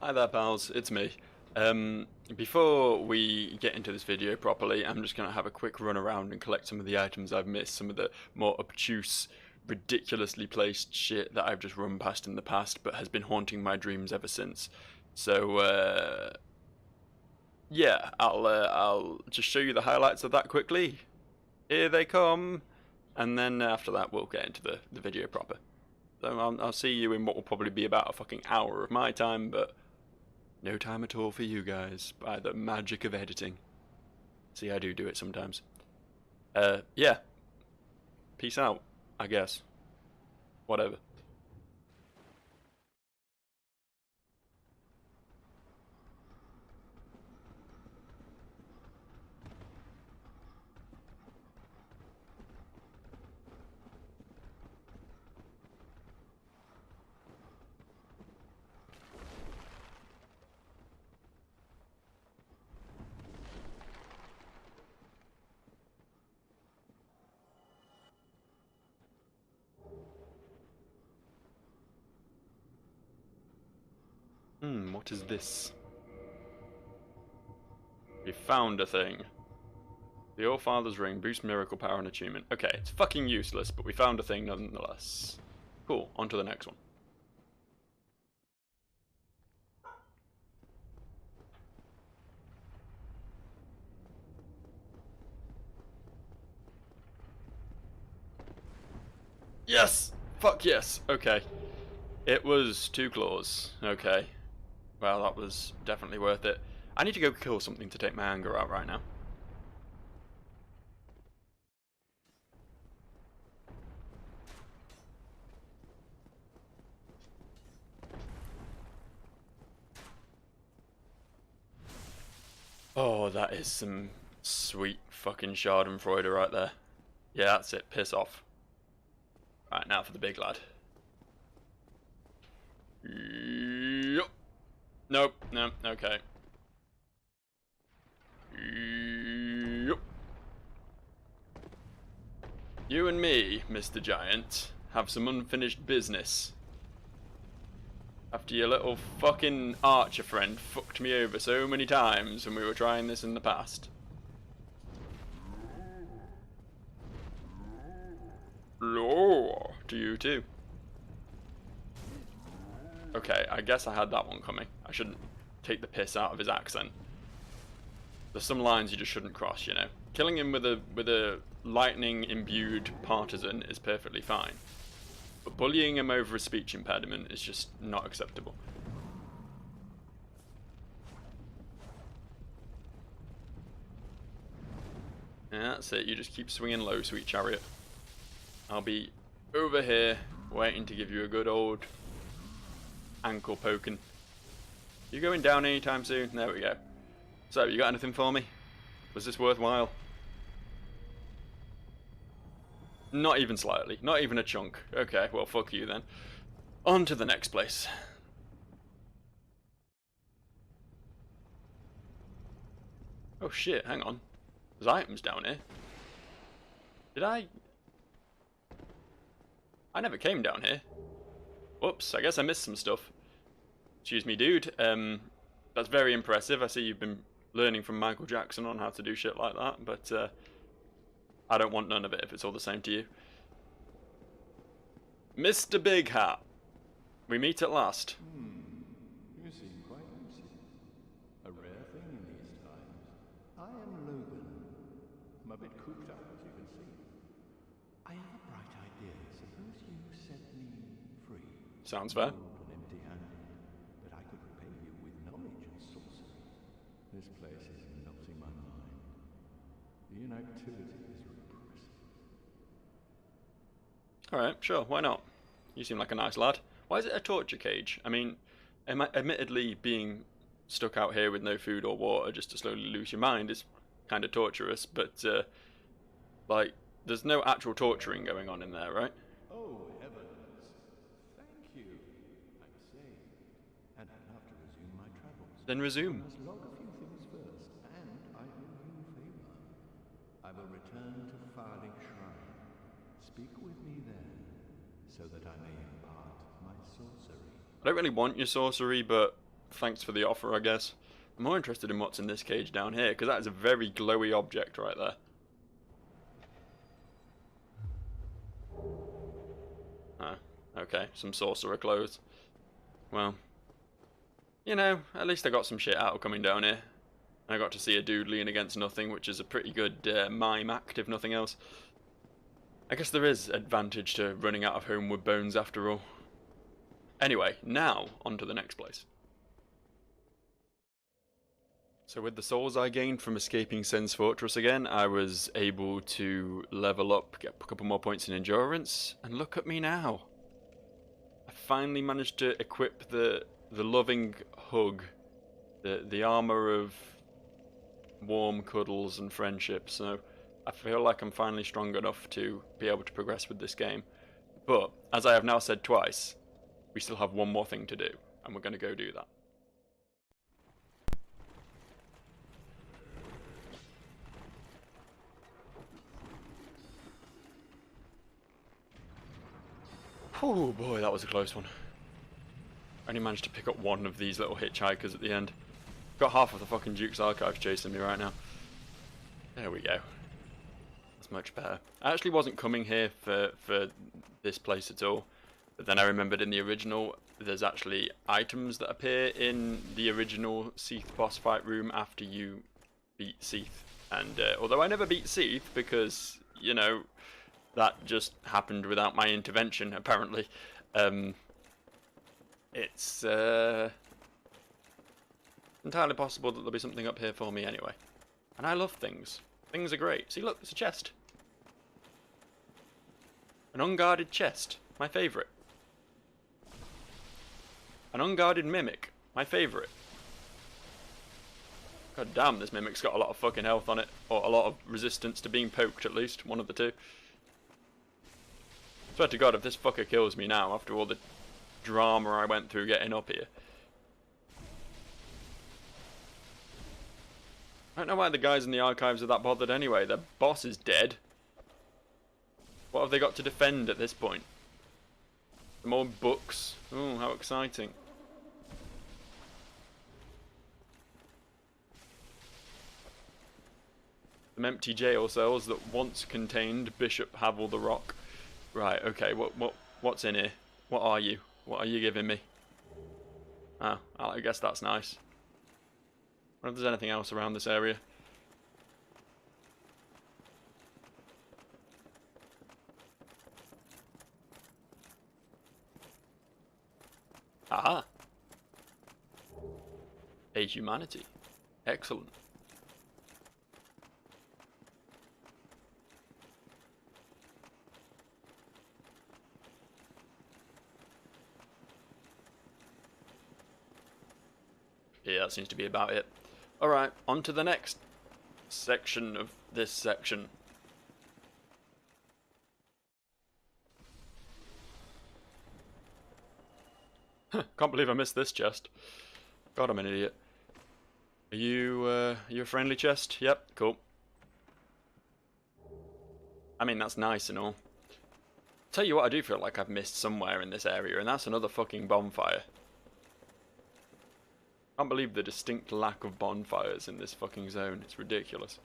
Hi there, pals. It's me. Before we get into this video properly, I'm just going to have a quick run around and collect some of the items I've missed, some of the more obtuse, ridiculously placed shit that I've just run past in the past, but has been haunting my dreams ever since. So, yeah, I'll just show you the highlights of that quickly. Here they come, and then after that we'll get into the video proper. So I'll see you in what will probably be about a fucking hour of my time, but no time at all for you guys, by the magic of editing. See, I do it sometimes. Yeah. Peace out, I guess. Whatever. What is this? We found a thing. The All-Father's Ring boosts miracle power and attunement. Okay, it's fucking useless, but we found a thing nonetheless. Cool, on to the next one. Yes! Fuck yes! Okay. It was 2 claws. Okay. Well, that was definitely worth it. I need to go kill something to take my anger out right now. Oh, that is some sweet fucking schadenfreude right there. Yeah, that's it. Piss off. Right, now for the big lad. Yup. Nope. No. Okay. Yup. You and me, Mr. Giant, have some unfinished business. After your little fucking archer friend fucked me over so many times when we were trying this in the past. Law to you too. Okay, I guess I had that one coming. I shouldn't take the piss out of his accent. There's some lines you just shouldn't cross, you know. Killing him with a lightning imbued partisan is perfectly fine. But bullying him over a speech impediment is just not acceptable. Yeah, that's it. You just keep swinging low, sweet chariot. I'll be over here waiting to give you a good old ankle poking. You going down anytime soon? There we go. So, you got anything for me? Was this worthwhile? Not even slightly. Not even a chunk. Okay, well, fuck you then. On to the next place. Oh shit, hang on. There's items down here. Did I never came down here. Whoops, I guess I missed some stuff. Excuse me, dude. That's very impressive. I see you've been learning from Michael Jackson on how to do shit like that, but I don't want none of it if it's all the same to you. Mr. Big Hat, we meet at last. You seem quite lucid. A rare thing in these times. I am Logan. I'm a bit cooped up, as you can see. I have a bright idea. Suppose you set me free. Sounds fair. And empty-handed, but I could repay you with knowledge and sorcery. This place is melting my mind. The inactivity is repressive. Alright, sure, why not? You seem like a nice lad. Why is it a torture cage? I mean, admittedly, being stuck out here with no food or water just to slowly lose your mind is kind of torturous, but, like, there's no actual torturing going on in there, right? Oh, heavens. Thank you. I'm saved, and I'll have to resume my travels. Then I resume. must log a few things first, and I owe you a favor. I will return to Farley Shrine. Speak with me then, so that I may impart my sorcery. I don't really want your sorcery, but thanks for the offer, I guess. I'm more interested in what's in this cage down here, because that is a very glowy object right there. Oh, okay, some sorcerer clothes. Well, you know, at least I got some shit out of coming down here. I got to see a dude lean against nothing, which is a pretty good mime act, if nothing else. I guess there is advantage to running out of homeward bones after all. Anyway, now, on to the next place. So with the souls I gained from escaping Sen's Fortress again, I was able to level up, get a couple more points in endurance, and look at me now. I finally managed to equip the loving hug, the armor of warm cuddles and friendship, so I feel like I'm finally strong enough to be able to progress with this game. But, as I have now said twice, we still have one more thing to do, and we're going to go do that. Oh boy, that was a close one. I only managed to pick up one of these little hitchhikers at the end. Got half of the fucking Duke's Archives chasing me right now. There we go. That's much better. I actually wasn't coming here for this place at all. But then I remembered in the original, there's actually items that appear in the original Seath boss fight room after you beat Seath. And although I never beat Seath because, you know, that just happened without my intervention, apparently. It's entirely possible that there'll be something up here for me anyway. And I love things. Things are great. See, look, it's a chest. An unguarded chest. My favourite. An unguarded mimic. My favourite. God damn, this mimic's got a lot of fucking health on it. Or a lot of resistance to being poked, at least. One of the two. Swear to God, if this fucker kills me now, after all the drama I went through getting up here. I don't know why the guys in the archives are that bothered anyway. Their boss is dead. What have they got to defend at this point? Some more books. Ooh, how exciting. Some empty jail cells that once contained Bishop Havel the Rock. Right, okay, what's in here? What are you? What are you giving me? Oh, I guess that's nice. I wonder if there's anything else around this area. Aha! A humanity. Excellent. Yeah, that seems to be about it. Alright, on to the next section of this section. Can't believe I missed this chest. God, I'm an idiot. Are you a friendly chest? Yep, cool. I mean, that's nice and all. Tell you what, I do feel like I've missed somewhere in this area, and that's another fucking bonfire. I can't believe the distinct lack of bonfires in this fucking zone. It's ridiculous.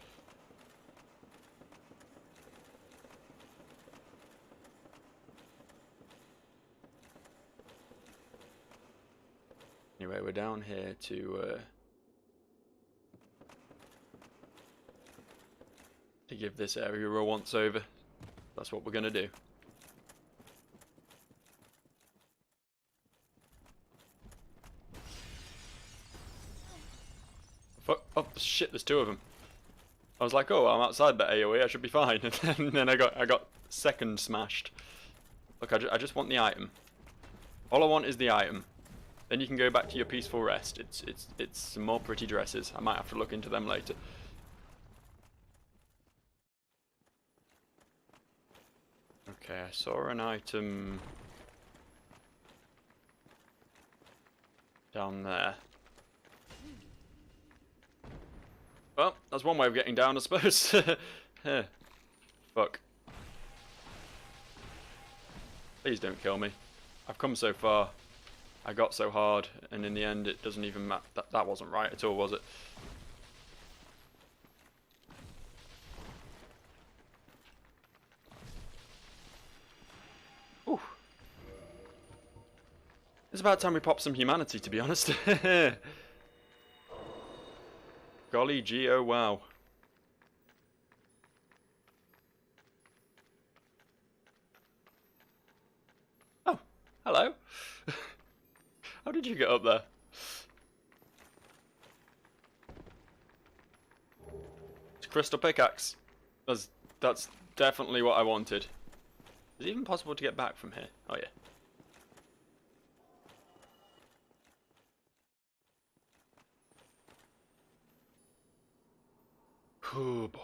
Anyway, we're down here to give this area a once over. That's what we're gonna do. Fuck! Oh shit! There's two of them. I was like, oh, I'm outside that AOE. I should be fine. And then I got second smashed. Look, I just want the item. All I want is the item. Then you can go back to your peaceful rest. It's some more pretty dresses. I might have to look into them later. Okay, I saw an item down there. Well, that's one way of getting down, I suppose. Fuck. Please don't kill me. I've come so far. I got so hard, and in the end it doesn't even matter. That wasn't right at all, was it? Ooh. It's about time we pop some humanity, to be honest. Golly gee, oh wow. Oh, hello. How did you get up there? It's a crystal pickaxe. That's definitely what I wanted. Is it even possible to get back from here? Oh yeah. Oh boy.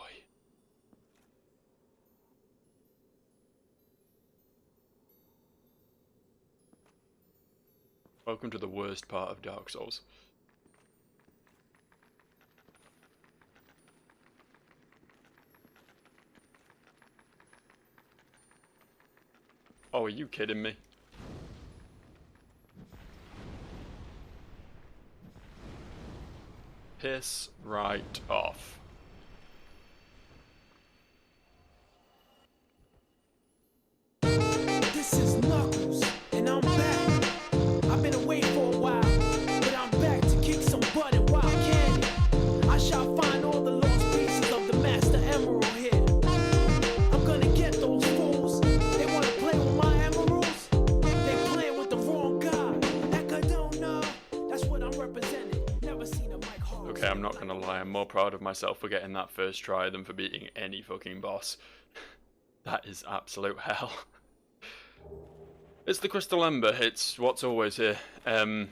Welcome to the worst part of Dark Souls. Oh, are you kidding me? Piss right off. This is Knuckles, and I'm back. I've been away for a while, but I'm back to kick some butt and wild candy. I shall find all the lost pieces of the Master Emerald here. I'm gonna get those fools. They wanna play with my emeralds? They playing with the wrong guy. Heck, I don't know. That's what I'm representing. Never seen a Mike Horror. Okay, I'm not gonna lie, I'm more proud of myself for getting that first try than for beating any fucking boss. That is absolute hell. It's the Crystal Ember, it's what's always here. I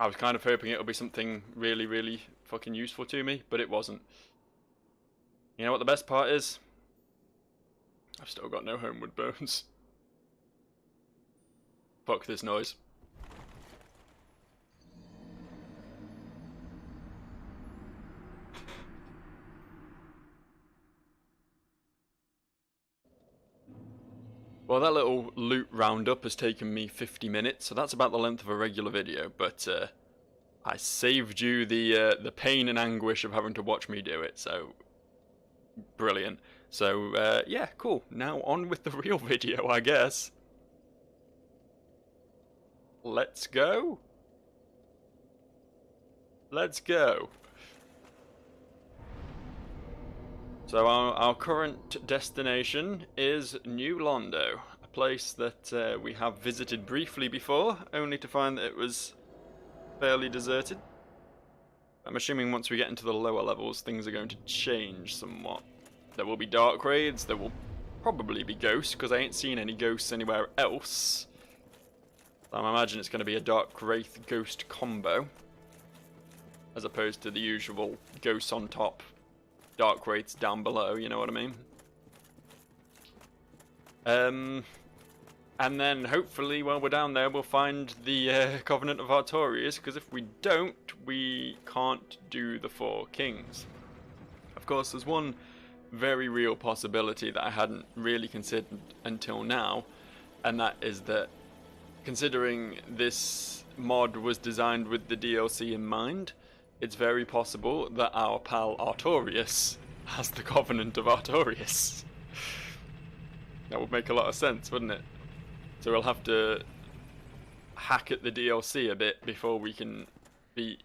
was kind of hoping it would be something really, really fucking useful to me, but it wasn't. You know what the best part is? I've still got no homeward bones. Fuck this noise. Well, that little loot roundup has taken me 50 minutes, so that's about the length of a regular video, but I saved you the pain and anguish of having to watch me do it, so brilliant. So yeah, cool. Now on with the real video, I guess. Let's go. Let's go. So our current destination is New Londo, a place that we have visited briefly before, only to find that it was fairly deserted. I'm assuming once we get into the lower levels, things are going to change somewhat. There will be dark raids, there will probably be ghosts, because I ain't seen any ghosts anywhere else. I imagine it's going to be a dark wraith ghost combo, as opposed to the usual ghosts on top, dark wraiths down below, you know what I mean? And then hopefully while we're down there we'll find the Covenant of Artorias, because if we don't, we can't do the Four Kings. Of course, there's one very real possibility that I hadn't really considered until now, and that is that considering this mod was designed with the DLC in mind, it's very possible that our pal Artorias has the Covenant of Artorias. That would make a lot of sense, wouldn't it? So we'll have to hack at the DLC a bit before we can beat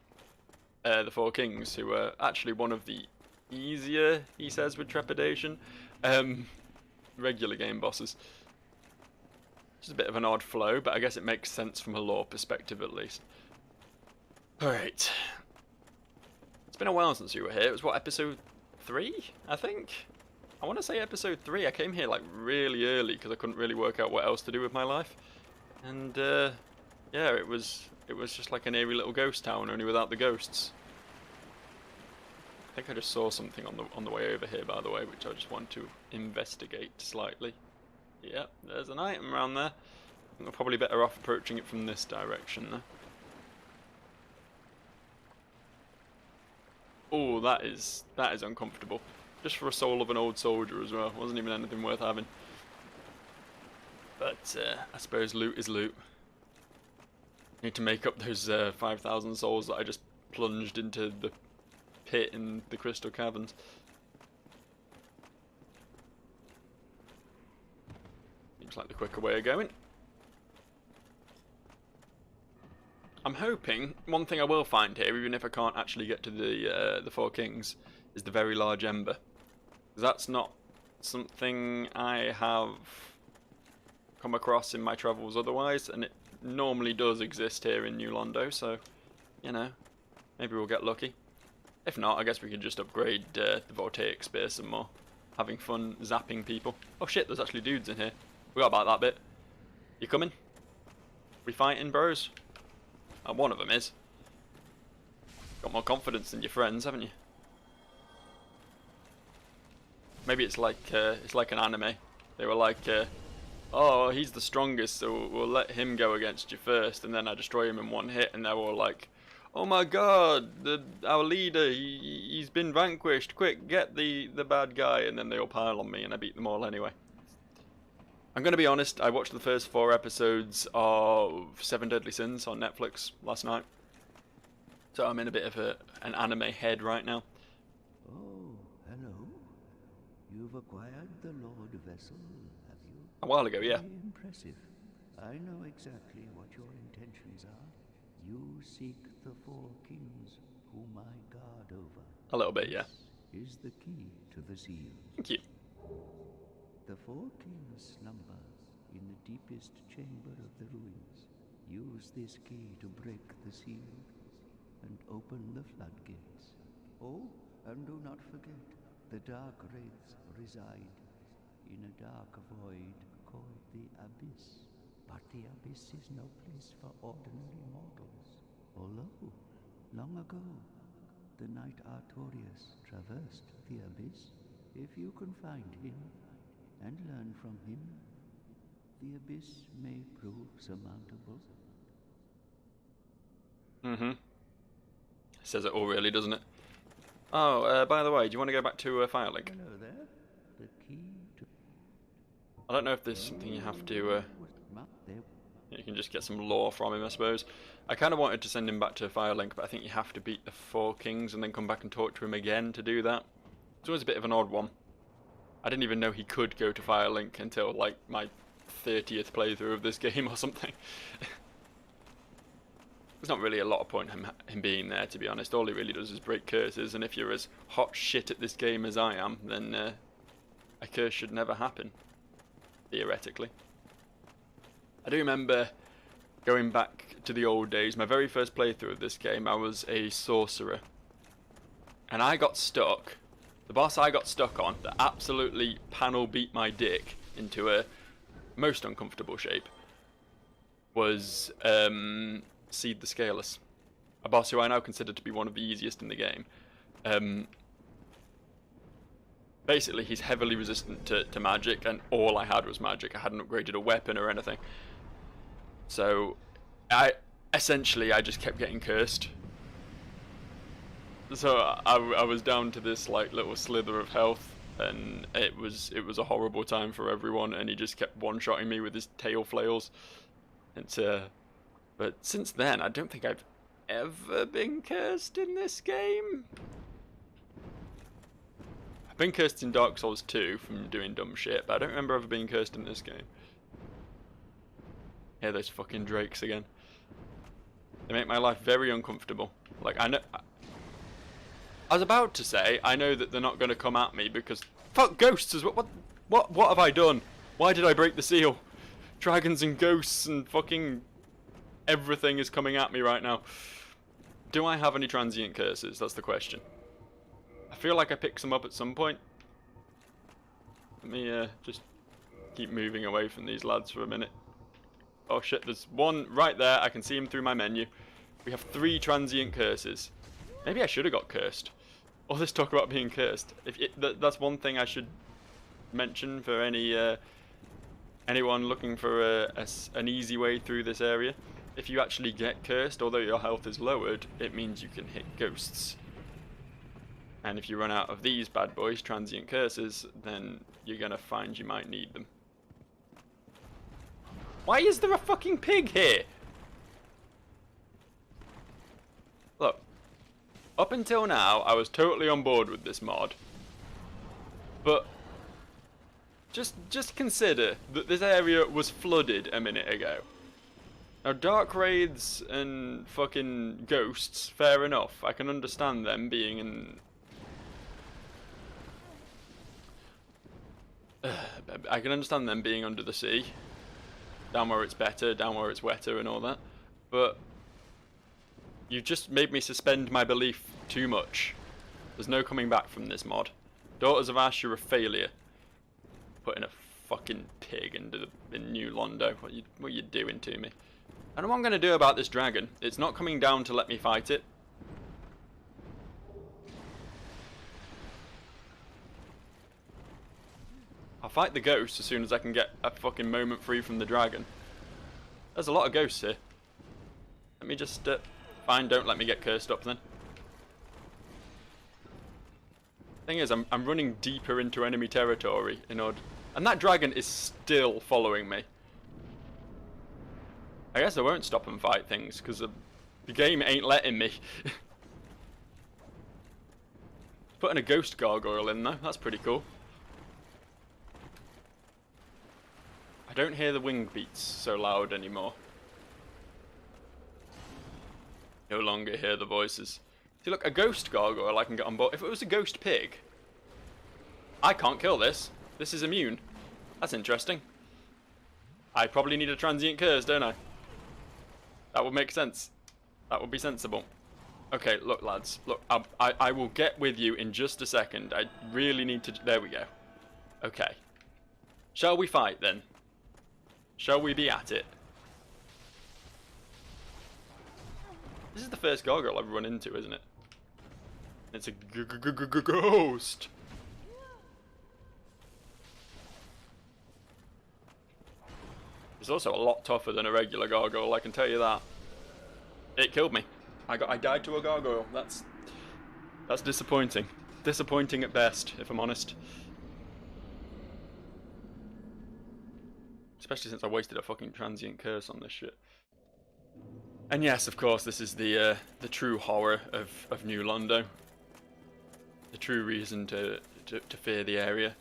the Four Kings, who are actually one of the easier, he says with trepidation, regular game bosses. Just a bit of an odd flow, but I guess it makes sense from a lore perspective at least. Alright. It's been a while since you were here. It was what, episode 3, I think? I want to say episode 3. I came here like really early because I couldn't really work out what else to do with my life. And yeah, it was just like an eerie little ghost town, only without the ghosts. I think I just saw something on the way over here, by the way, which I just want to investigate slightly. Yep, there's an item around there. I think we're probably better off approaching it from this direction though. Oh, that is uncomfortable. Just for a soul of an old soldier as well. Wasn't even anything worth having. But I suppose loot is loot. Need to make up those 5,000 souls that I just plunged into the pit in the Crystal Caverns. Seems like the quicker way of going. I'm hoping, one thing I will find here, even if I can't actually get to the Four Kings, is the very large ember. That's not something I have come across in my travels otherwise, and it normally does exist here in New Londo, so, you know, maybe we'll get lucky. If not, I guess we could just upgrade the Voltaic Spear some more. Having fun zapping people. Oh shit, there's actually dudes in here. Forgot about that bit. You coming? We fighting, bros? One of them is. Got more confidence than your friends, haven't you? Maybe it's like an anime. They were like, oh, he's the strongest, so we'll let him go against you first, and then I destroy him in one hit, and they're all like, oh my god, our leader, he's been vanquished, quick, get the bad guy, and then they all pile on me, and I beat them all anyway. I'm going to be honest, I watched the first 4 episodes of 7 Deadly Sins on Netflix last night, so I'm in a bit of an anime head right now. Oh, hello. You've acquired the Lord Vessel, have you? A while ago, yeah. Very impressive. I know exactly what your intentions are. You seek the 4 kings whom I guard over. A little bit, yeah. This is the key to the seals. Thank you. The 4 kings slumber in the deepest chamber of the ruins. Use this key to break the seals and open the floodgates. Oh, and do not forget, the dark wraiths reside in a dark void called the Abyss. But the Abyss is no place for ordinary mortals. Although, long ago, the knight Artorius traversed the Abyss. If you can find him and learn from him, the Abyss may prove surmountable. Mm-hmm. Says it all really, doesn't it? Oh, by the way, do you want to go back to Firelink? Hello there. The key to... I don't know if there's something you have to... You can just get some lore from him, I suppose. I kind of wanted to send him back to Firelink, but I think you have to beat the 4 kings and then come back and talk to him again to do that. It's always a bit of an odd one. I didn't even know he could go to Firelink until, like, my 30th playthrough of this game or something. There's not really a lot of point in him being there, to be honest. All he really does is break curses, and if you're as hot shit at this game as I am, then a curse should never happen, theoretically. I do remember going back to the old days, my very first playthrough of this game, I was a sorcerer. And I got stuck, the boss I got stuck on, that absolutely panel beat my dick into a most uncomfortable shape, was Seed the Scaleless, a boss who I now consider to be one of the easiest in the game. Basically, he's heavily resistant to magic, and all I had was magic. I hadn't upgraded a weapon or anything. So, I just kept getting cursed. So I was down to this like little slither of health, and it was a horrible time for everyone. And he just kept one-shotting me with his tail flails. But since then, I don't think I've ever been cursed in this game. I've been cursed in Dark Souls 2 from doing dumb shit, but I don't remember ever being cursed in this game. Yeah, those fucking drakes again. They make my life very uncomfortable. Like, I know... I was about to say, I know that they're not going to come at me because... Fuck ghosts! What have I done? Why did I break the seal? Dragons and ghosts and fucking... everything is coming at me right now. Do I have any transient curses? That's the question. I feel like I picked some up at some point. Let me just keep moving away from these lads for a minute. Oh shit, there's one right there. I can see him through my menu. We have 3 transient curses. Maybe I should have got cursed. All this talk about being cursed. That's one thing I should mention for anyone looking for an easy way through this area. If you actually get cursed, although your health is lowered, it means you can hit ghosts. And if you run out of these bad boys, transient curses, then you're gonna find you might need them. Why is there a fucking pig here? Up until now, I was totally on board with this mod. But just consider that this area was flooded a minute ago. Now, dark wraiths and fucking ghosts, fair enough. I can understand them being in... I can understand them being under the sea. Down where it's better, down where it's wetter and all that. But you've just made me suspend my belief too much. There's no coming back from this mod. Daughters of Ash, you're a failure. Putting a fucking pig into New Londo. What are you doing to me? I know what I'm going to do about this dragon. It's not coming down to let me fight it. I'll fight the ghost as soon as I can get a fucking moment free from the dragon. There's a lot of ghosts here. Let me just... fine, don't let me get cursed up then. Thing is, I'm running deeper into enemy territory in order... And that dragon is still following me. I guess I won't stop and fight things, because the game ain't letting me. Putting a ghost gargoyle in though, that's pretty cool. I don't hear the wing beats so loud anymore. No longer hear the voices. See, look, a ghost gargoyle I can get on board. If it was a ghost pig, I can't kill this. This is immune. That's interesting. I probably need a transient curse, don't I? That would make sense. That would be sensible. Okay, look, lads. Look, I will get with you in just a second. I really need to... There we go. Okay. Shall we fight, then? Shall we be at it? This is the first gargoyle I've run into, isn't it? It's a ghost. It's also a lot tougher than a regular gargoyle, I can tell you that. It killed me. I died to a gargoyle. That's disappointing. Disappointing at best, if I'm honest. Especially since I wasted a fucking transient curse on this shit. And yes, of course, this is the true horror of New Londo. The true reason to fear the area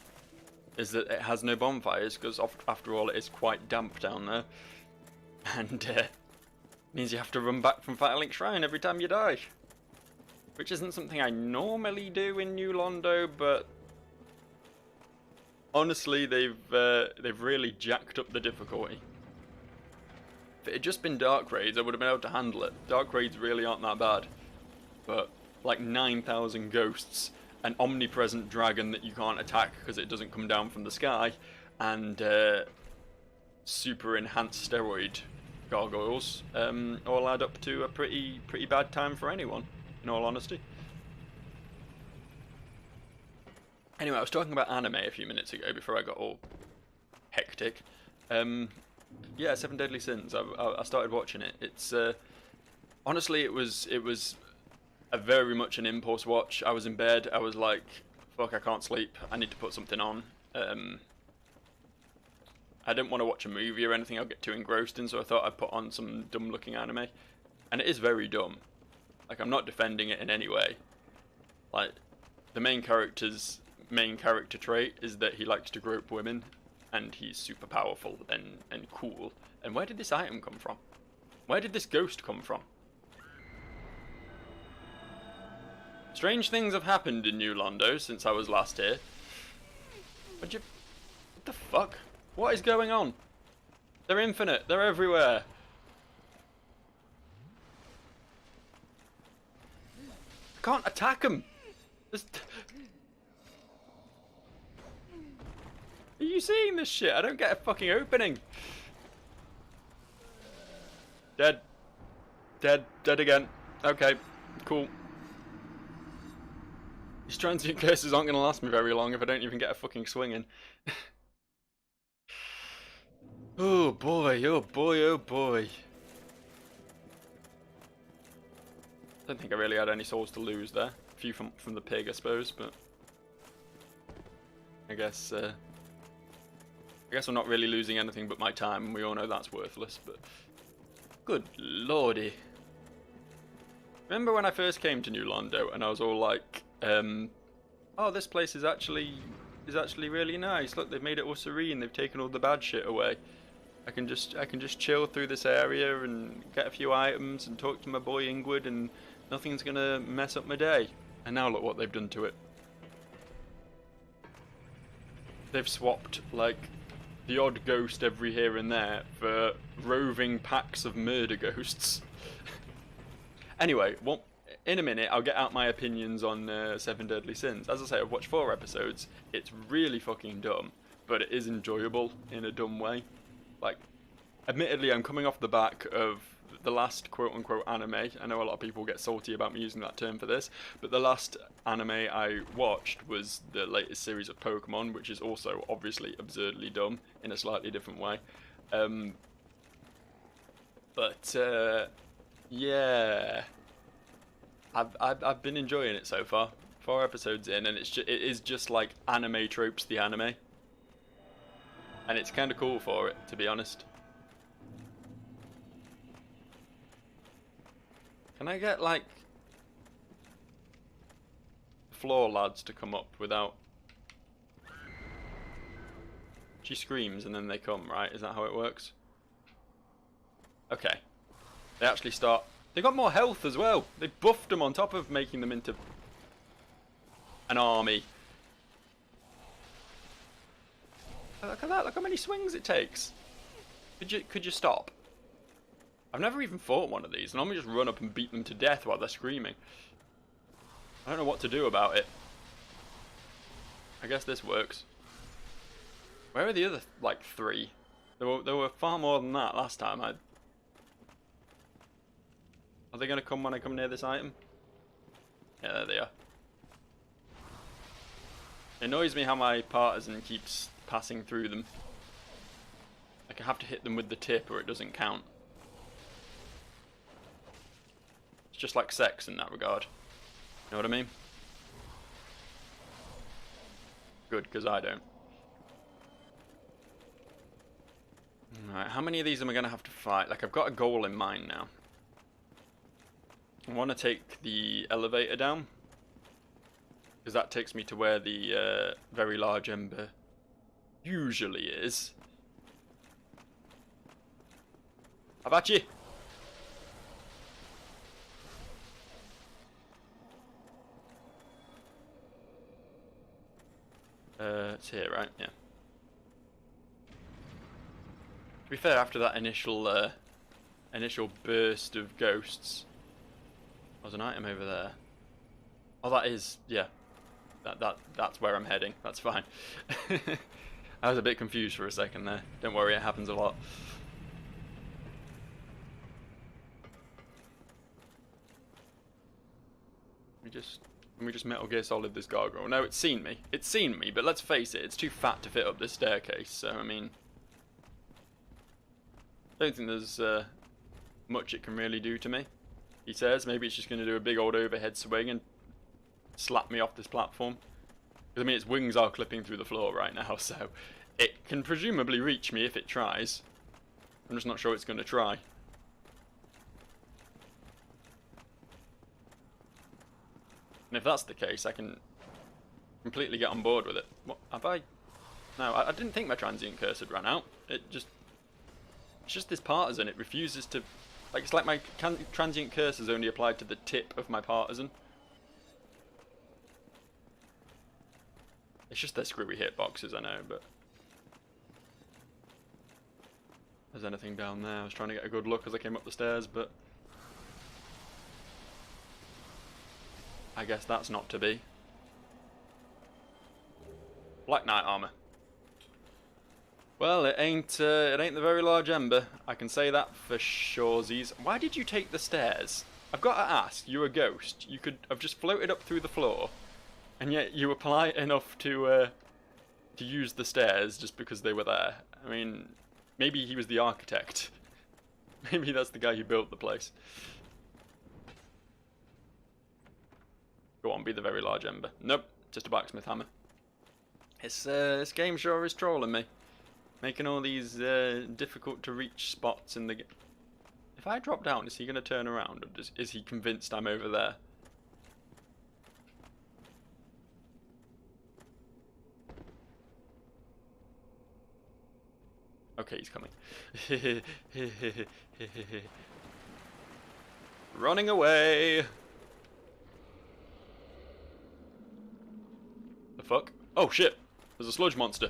is that it has no bonfires, because after all it is quite damp down there. And means you have to run back from Firelink Shrine every time you die. Which isn't something I normally do in New Londo, but honestly they've really jacked up the difficulty. If it had just been Dark Raids, I would have been able to handle it. Dark Raids really aren't that bad. But like 9,000 ghosts, an omnipresent dragon that you can't attack because it doesn't come down from the sky, and super enhanced steroid gargoyles all add up to a pretty bad time for anyone, in all honesty. Anyway, I was talking about anime a few minutes ago before I got all hectic. Yeah, Seven Deadly Sins. I started watching it. It's honestly, it was a very much an impulse watch. I was in bed. I was like, fuck, I can't sleep. I need to put something on. I didn't want to watch a movie or anything. I'll get too engrossed in, so I thought I'd put on some dumb-looking anime. And it is very dumb. Like, I'm not defending it in any way. Like, the main character's main character trait is that he likes to grope women, and he's super powerful and cool. And where did this item come from? Where did this ghost come from? Strange things have happened in New Londo since I was last here. What the fuck? What is going on? They're infinite. They're everywhere. I can't attack them. Are you seeing this shit? I don't get a fucking opening. Dead. Dead. Dead again. Okay. Cool. These transient curses aren't going to last me very long if I don't even get a fucking swing in. Oh boy, oh boy, oh boy. I don't think I really had any souls to lose there. A few from the pig, I suppose, but I guess I'm not really losing anything but my time. We all know that's worthless, but good lordy. Remember when I first came to New Londo and I was all like, oh, this place is actually really nice. Look, they've made it all serene. They've taken all the bad shit away. I can just chill through this area and get a few items and talk to my boy Ingrid, and nothing's gonna mess up my day. And now look what they've done to it. They've swapped like the odd ghost every here and there for roving packs of murder ghosts. Anyway, well, in a minute I'll get out my opinions on Seven Deadly Sins. As I say, I've watched 4 episodes. It's really fucking dumb, but it is enjoyable in a dumb way. Like, admittedly, I'm coming off the back of the last quote-unquote anime. I know a lot of people get salty about me using that term for this, but the last anime I watched was the latest series of Pokemon, which is also obviously absurdly dumb in a slightly different way. Yeah, I've been enjoying it so far. 4 episodes in, and it is just like anime tropes, the anime. And it's kind of cool for it, to be honest. Can I get, like, floor lads to come up without... She screams and then they come, right? Is that how it works? Okay. They actually start... They got more health as well. They buffed them on top of making them into an army. Look at that, look how many swings it takes. Could you stop? I've never even fought one of these. I normally just run up and beat them to death while they're screaming. I don't know what to do about it. I guess this works. Where are the other, like, 3? There were far more than that last time. Are they going to come when I come near this item? Yeah, there they are. It annoys me how my partisan keeps passing through them. Like, I have to hit them with the tip or it doesn't count. It's just like sex in that regard. You know what I mean? Good, because I don't. Alright, how many of these am I going to have to fight? Like, I've got a goal in mind now. I want to take the elevator down, because that takes me to where the very large ember usually is. How about you? It's here, right? Yeah. To be fair, after that initial burst of ghosts, there's an item over there. Oh, that is, yeah. That's where I'm heading. That's fine. I was a bit confused for a second there. Don't worry, it happens a lot. Can we just Metal Gear Solid this gargoyle? No, it's seen me. It's seen me, but let's face it, it's too fat to fit up this staircase, so I mean... I don't think there's much it can really do to me. He says maybe it's just going to do a big old overhead swing and slap me off this platform. Because I mean, its wings are clipping through the floor right now, so it can presumably reach me if it tries. I'm just not sure it's going to try. And if that's the case, I can completely get on board with it. What have I? No, I didn't think my transient curse had run out. It's just this partisan. It refuses to. Like, it's like my transient curse is only applied to the tip of my partisan. It's just their screwy hitboxes, I know, but... There's anything down there? I was trying to get a good look as I came up the stairs, but... I guess that's not to be. Black Knight armor. Well, it ain't the very large ember. I can say that for surezies. Why did you take the stairs? I've got to ask. You're a ghost. You could have just floated up through the floor, and yet you were polite enough to use the stairs just because they were there. I mean, maybe he was the architect. Maybe that's the guy who built the place. Go on, be the very large ember. Nope, just a blacksmith hammer. This game sure is trolling me. Making all these difficult to reach spots in the game. If I drop down, is he going to turn around, or is he convinced I'm over there? Okay, he's coming. Running away! The fuck? Oh shit! There's a sludge monster.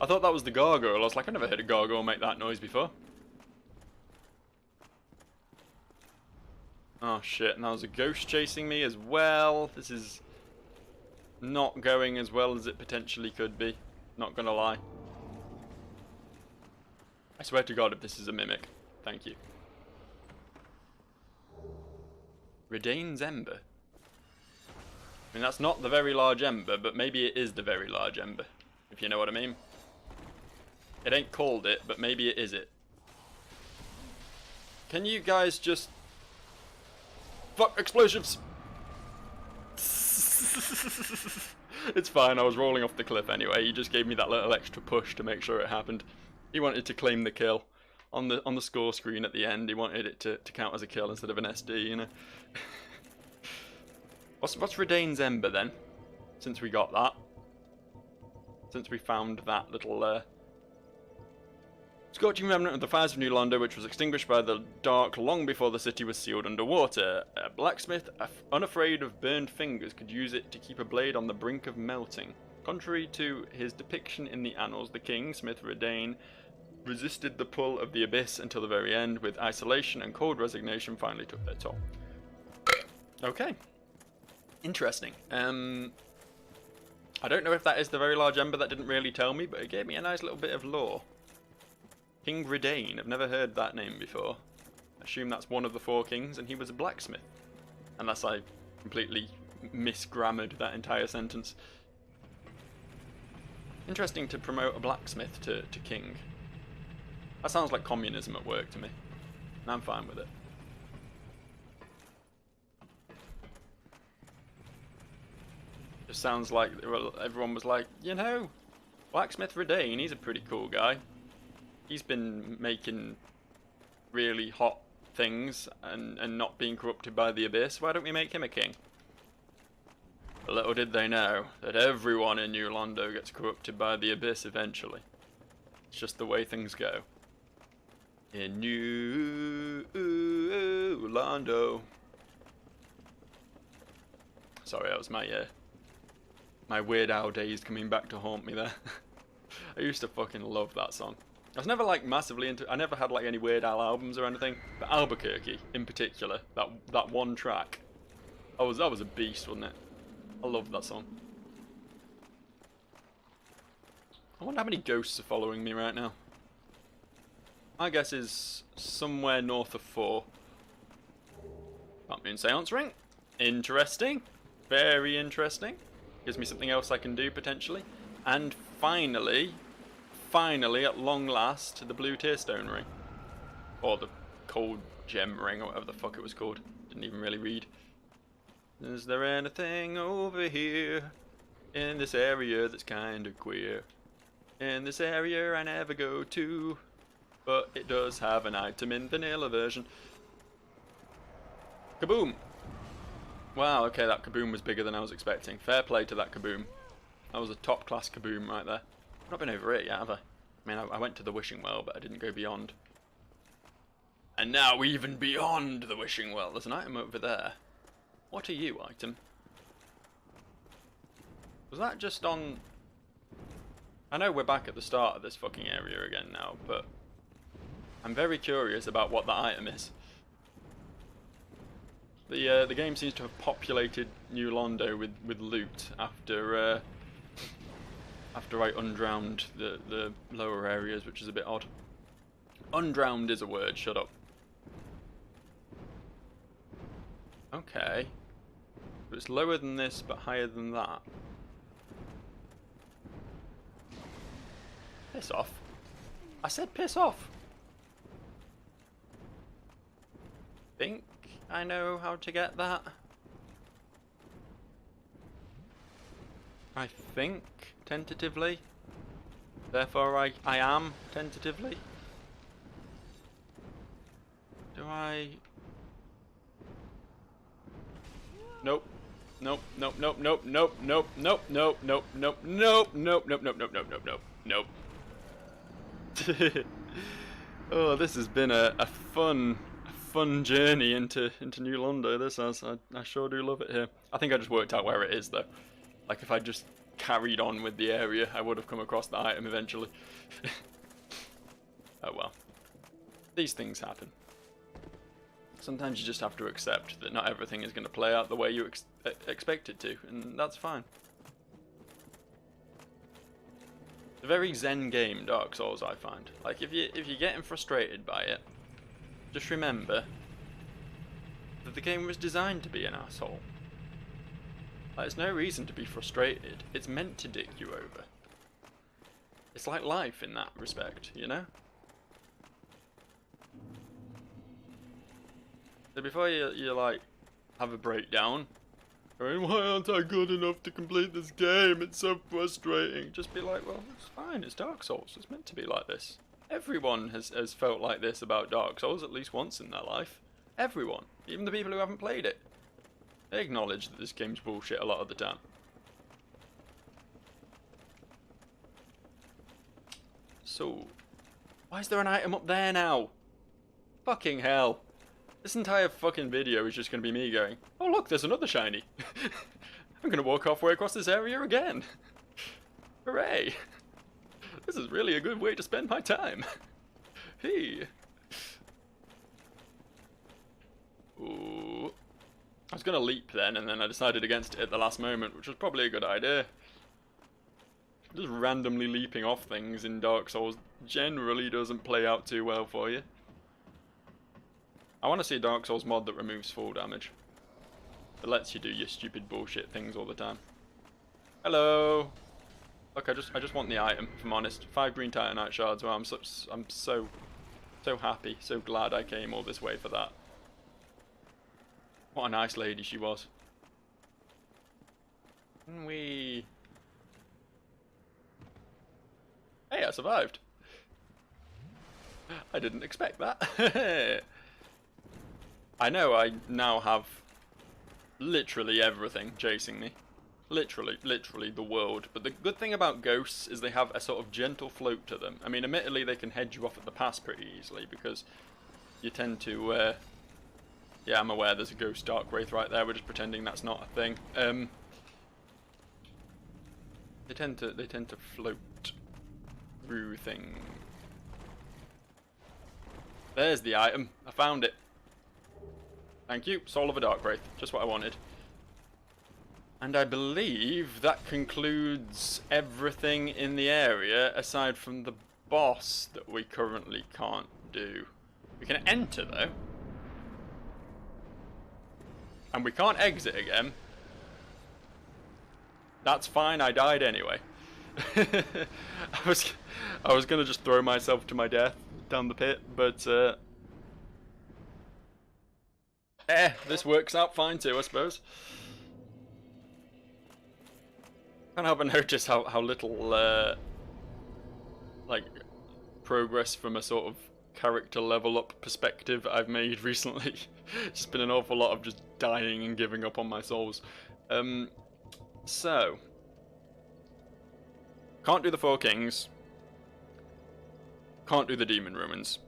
I thought that was the gargoyle. I was like, I never heard a gargoyle make that noise before. Oh shit, and that was a ghost chasing me as well. This is not going as well as it potentially could be. Not gonna lie. I swear to God if this is a mimic. Thank you. Redain's Ember. I mean, that's not the very large ember, but maybe it is the very large ember. If you know what I mean. It ain't called it, but maybe it is it. Can you guys just... Fuck, explosives! It's fine, I was rolling off the cliff anyway. He just gave me that little extra push to make sure it happened. He wanted to claim the kill. On the score screen at the end, he wanted it to count as a kill instead of an SD, you know. What's Redain's Ember then? Since we got that. Since we found that little... Scorching remnant of the fires of New Londo, which was extinguished by the dark long before the city was sealed underwater. A blacksmith, unafraid of burned fingers, could use it to keep a blade on the brink of melting. Contrary to his depiction in the annals, the king, Smith Redain, resisted the pull of the abyss until the very end, with isolation and cold resignation finally took their toll. Okay. Interesting. I don't know if that is the very large ember. That didn't really tell me, but it gave me a nice little bit of lore. King Redain, I've never heard that name before. I assume that's one of the 4 kings, and he was a blacksmith. Unless I completely misgrammared that entire sentence. Interesting to promote a blacksmith to king. That sounds like communism at work to me. And I'm fine with it. Just sounds like everyone was like, you know, Blacksmith Redain, he's a pretty cool guy. He's been making really hot things and not being corrupted by the abyss. Why don't we make him a king? But little did they know that everyone in New Londo gets corrupted by the abyss eventually. It's just the way things go. In New Londo. Sorry, that was my my Weird Al days coming back to haunt me there. I used to fucking love that song. I was never like massively into. I never had like any Weird Al albums or anything, but Albuquerque in particular, that one track, that was a beast, wasn't it? I loved that song. I wonder how many ghosts are following me right now. My guess is somewhere north of 4. That moon seance ring. Interesting. Very interesting. Gives me something else I can do potentially. And finally, at long last, the blue tearstone ring. Or the cold gem ring, or whatever the fuck it was called. Didn't even really read. Is there anything over here in this area that's kinda queer? In this area I never go to, but it does have an item in vanilla version. Kaboom! Wow, okay, that kaboom was bigger than I was expecting. Fair play to that kaboom. That was a top class kaboom right there. I've not been over it yet, have I? I mean, I went to the wishing well, but I didn't go beyond. And now even beyond the wishing well, there's an item over there. What are you, item? Was that just on... I know we're back at the start of this fucking area again now, but I'm very curious about what that item is. The game seems to have populated New Londo with loot after I undrowned the lower areas, which is a bit odd. Undrowned is a word, shut up. Okay. But it's lower than this, but higher than that. Piss off. I said piss off. Think I know how to get that. I think, tentatively. Therefore I am, tentatively. I... Nope. Nope, nope, nope, nope, nope, nope, nope, nope, nope, nope, nope, nope, nope, nope, nope, nope, nope, nope, nope. Oh, this has been a fun journey into New Londo. This has. I sure do love it here. I think I just worked out where it is though. Like if I just carried on with the area, I would have come across the item eventually. Oh well. These things happen. Sometimes you just have to accept that not everything is going to play out the way you expect it to, and that's fine. It's a very zen game, Dark Souls, I find. Like, if you're getting frustrated by it, just remember that the game was designed to be an asshole. Like, there's no reason to be frustrated. It's meant to dick you over. It's like life in that respect, you know? So before you like, have a breakdown, going, why aren't I good enough to complete this game? It's so frustrating. Just be like, well, it's fine. It's Dark Souls. It's meant to be like this. Everyone has felt like this about Dark Souls at least once in their life. Everyone. Even the people who haven't played it. They acknowledge that this game's bullshit a lot of the time. So, why is there an item up there now? Fucking hell. This entire fucking video is just going to be me going, oh look, there's another shiny. I'm going to walk halfway across this area again. Hooray. This is really a good way to spend my time. Hey. Ooh. I was going to leap then, and then I decided against it at the last moment, which was probably a good idea. Just randomly leaping off things in Dark Souls generally doesn't play out too well for you. I want to see a Dark Souls mod that removes fall damage. That lets you do your stupid bullshit things all the time. Hello. Look, I just want the item, if I'm honest. 5 green titanite shards. Well, I'm so happy, so glad I came all this way for that. What a nice lady she was. Hey, I survived. I didn't expect that. I know I now have literally everything chasing me. Literally the world. But the good thing about ghosts is they have a sort of gentle float to them. I mean, admittedly, they can head you off at the pass pretty easily because you tend to... yeah, I'm aware there's a ghost dark wraith right there. We're just pretending that's not a thing. They tend to float through things. There's the item. I found it. Thank you. Soul of a Dark Wraith. Just what I wanted. And I believe that concludes everything in the area aside from the boss that we currently can't do. We can enter though. And we can't exit again. That's fine, I died anyway. I was gonna just throw myself to my death down the pit, but this works out fine too, I suppose. Can't help but notice how little like progress from a sort of character level up perspective I've made recently. It's been an awful lot of just dying and giving up on my souls. So can't do the Four Kings. Can't do the Demon Ruins.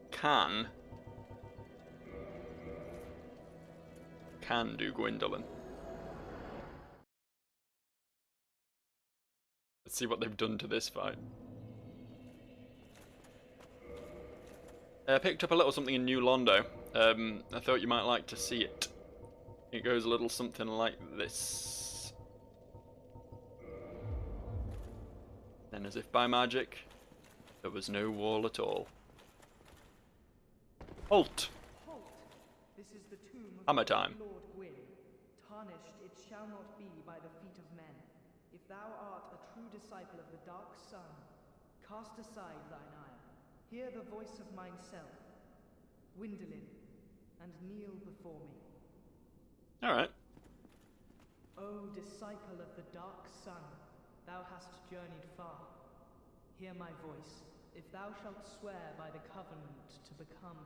Can do Gwendolyn. Let's see what they've done to this fight. I picked up a little something in New Londo. I thought you might like to see it. It goes a little something like this. Then, as if by magic, there was no wall at all. Halt! Halt! This is the tomb of Hammer time. Lord Gwyn. Tarnished it shall not be by the feet of men. If thou art a true disciple of the Dark Sun, cast aside thine ire. Hear the voice of myself, Gwendolyn, and kneel before me. Alright. O disciple of the Dark Sun, thou hast journeyed far. Hear my voice. if thou shalt swear by the covenant to become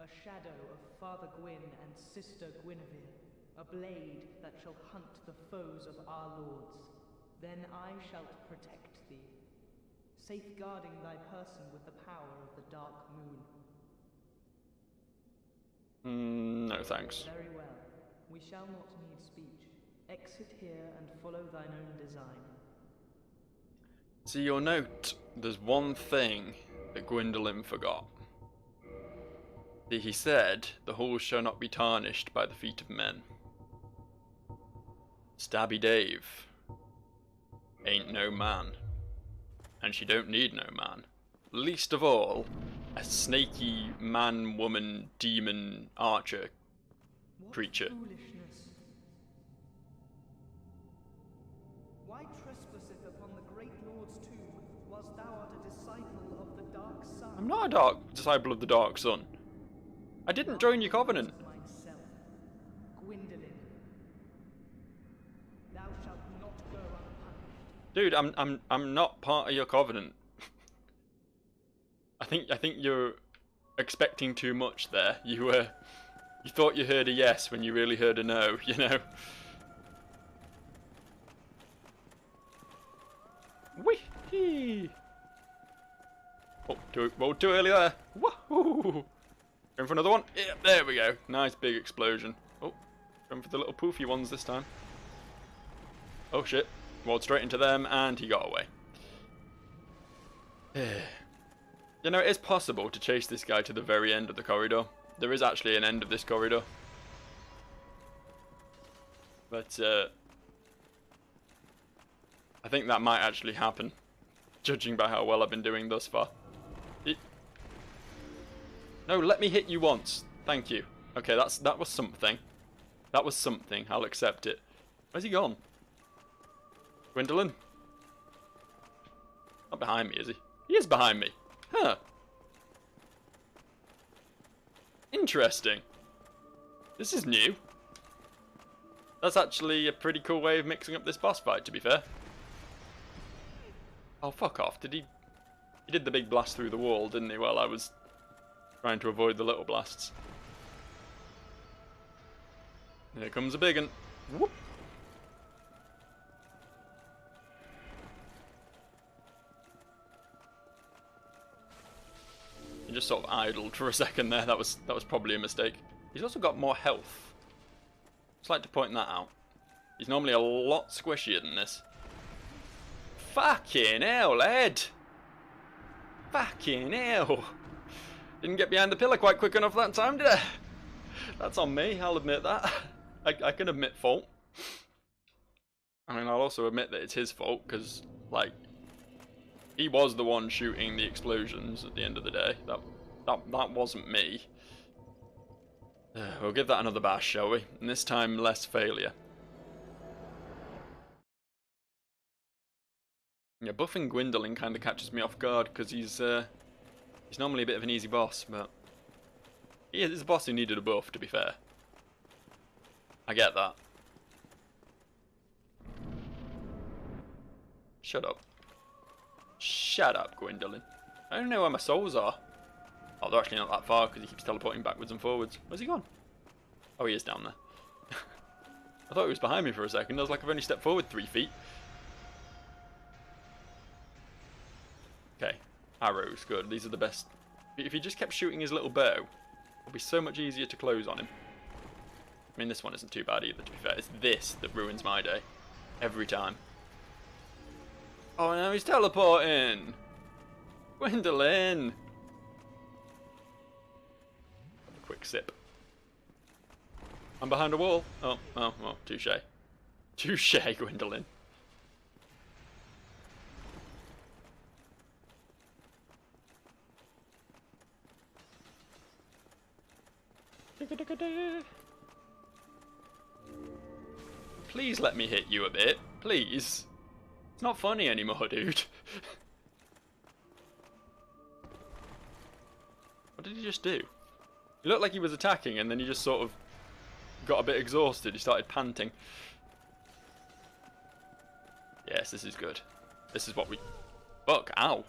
a shadow of Father Gwyn and Sister Guinevere, a blade that shall hunt the foes of our lords, then I shalt protect thee, safeguarding thy person with the power of the dark moon. No thanks. Very well. We shall not need speech. Exit here and follow thine own design. See, you'll note there's one thing that Gwendolyn forgot. He said, the halls shall not be tarnished by the feet of men. Stabby Dave ain't no man. And she don't need no man. Least of all, a snaky man, woman, demon, archer creature. Foolishness. Why trespasseth upon the great lord's tomb, whilst thou art a disciple of the dark sun? I'm not a dark disciple of the Dark Sun. I didn't join your covenant. Myself, Gwendolyn. Thou shalt not go unpunished. Dude, I'm not part of your covenant. I think you're expecting too much there. You thought you heard a yes when you really heard a no, you know. Whee! Oh, too early there. Woohoo! Going for another one. Yeah, there we go. Nice big explosion. Oh, going for the little poofy ones this time. Oh shit. Walked straight into them and he got away. You know, it is possible to chase this guy to the very end of the corridor. There is actually an end of this corridor. But, I think that might actually happen, judging by how well I've been doing thus far. No, let me hit you once. Thank you. Okay, that was something. That was something. I'll accept it. Where's he gone? Gwendolyn? Not behind me, is he? He is behind me. Huh. Interesting. This is new. That's actually a pretty cool way of mixing up this boss fight, to be fair. Oh, fuck off. He did the big blast through the wall, didn't he, while I was trying to avoid the little blasts. Here comes a big one. Whoop. He just sort of idled for a second there. That was probably a mistake. He's also got more health. Just like to point that out. He's normally a lot squishier than this. Fucking hell, Ed! Fucking hell! Didn't get behind the pillar quite quick enough that time, did I? That's on me, I'll admit that. I can admit fault. I mean, I'll also admit that it's his fault, because, like, he was the one shooting the explosions at the end of the day. That wasn't me. We'll give that another bash, shall we? And this time, less failure. Yeah, buffing Gwendolyn kind of catches me off guard, because he's normally a bit of an easy boss, but he is a boss who needed a buff, to be fair. I get that. Shut up. Shut up, Gwendolyn. I don't know where my souls are. Oh, they're actually not that far, because he keeps teleporting backwards and forwards. Where's he gone? Oh, he is down there. I thought he was behind me for a second. I was like, I've only stepped forward 3 feet. Okay, arrows, good. These are the best. If he just kept shooting his little bow, it would be so much easier to close on him. I mean, this one isn't too bad either, to be fair. It's this that ruins my day. Every time. Oh, now he's teleporting! Gwendolyn! Have a quick sip. I'm behind a wall. Oh, touche. Touche, Gwendolyn. Please let me hit you a bit. Please. It's not funny anymore, dude. What did he just do? He looked like he was attacking and then he just sort of got a bit exhausted. He started panting. Yes, this is good. This is what we... Fuck, ow.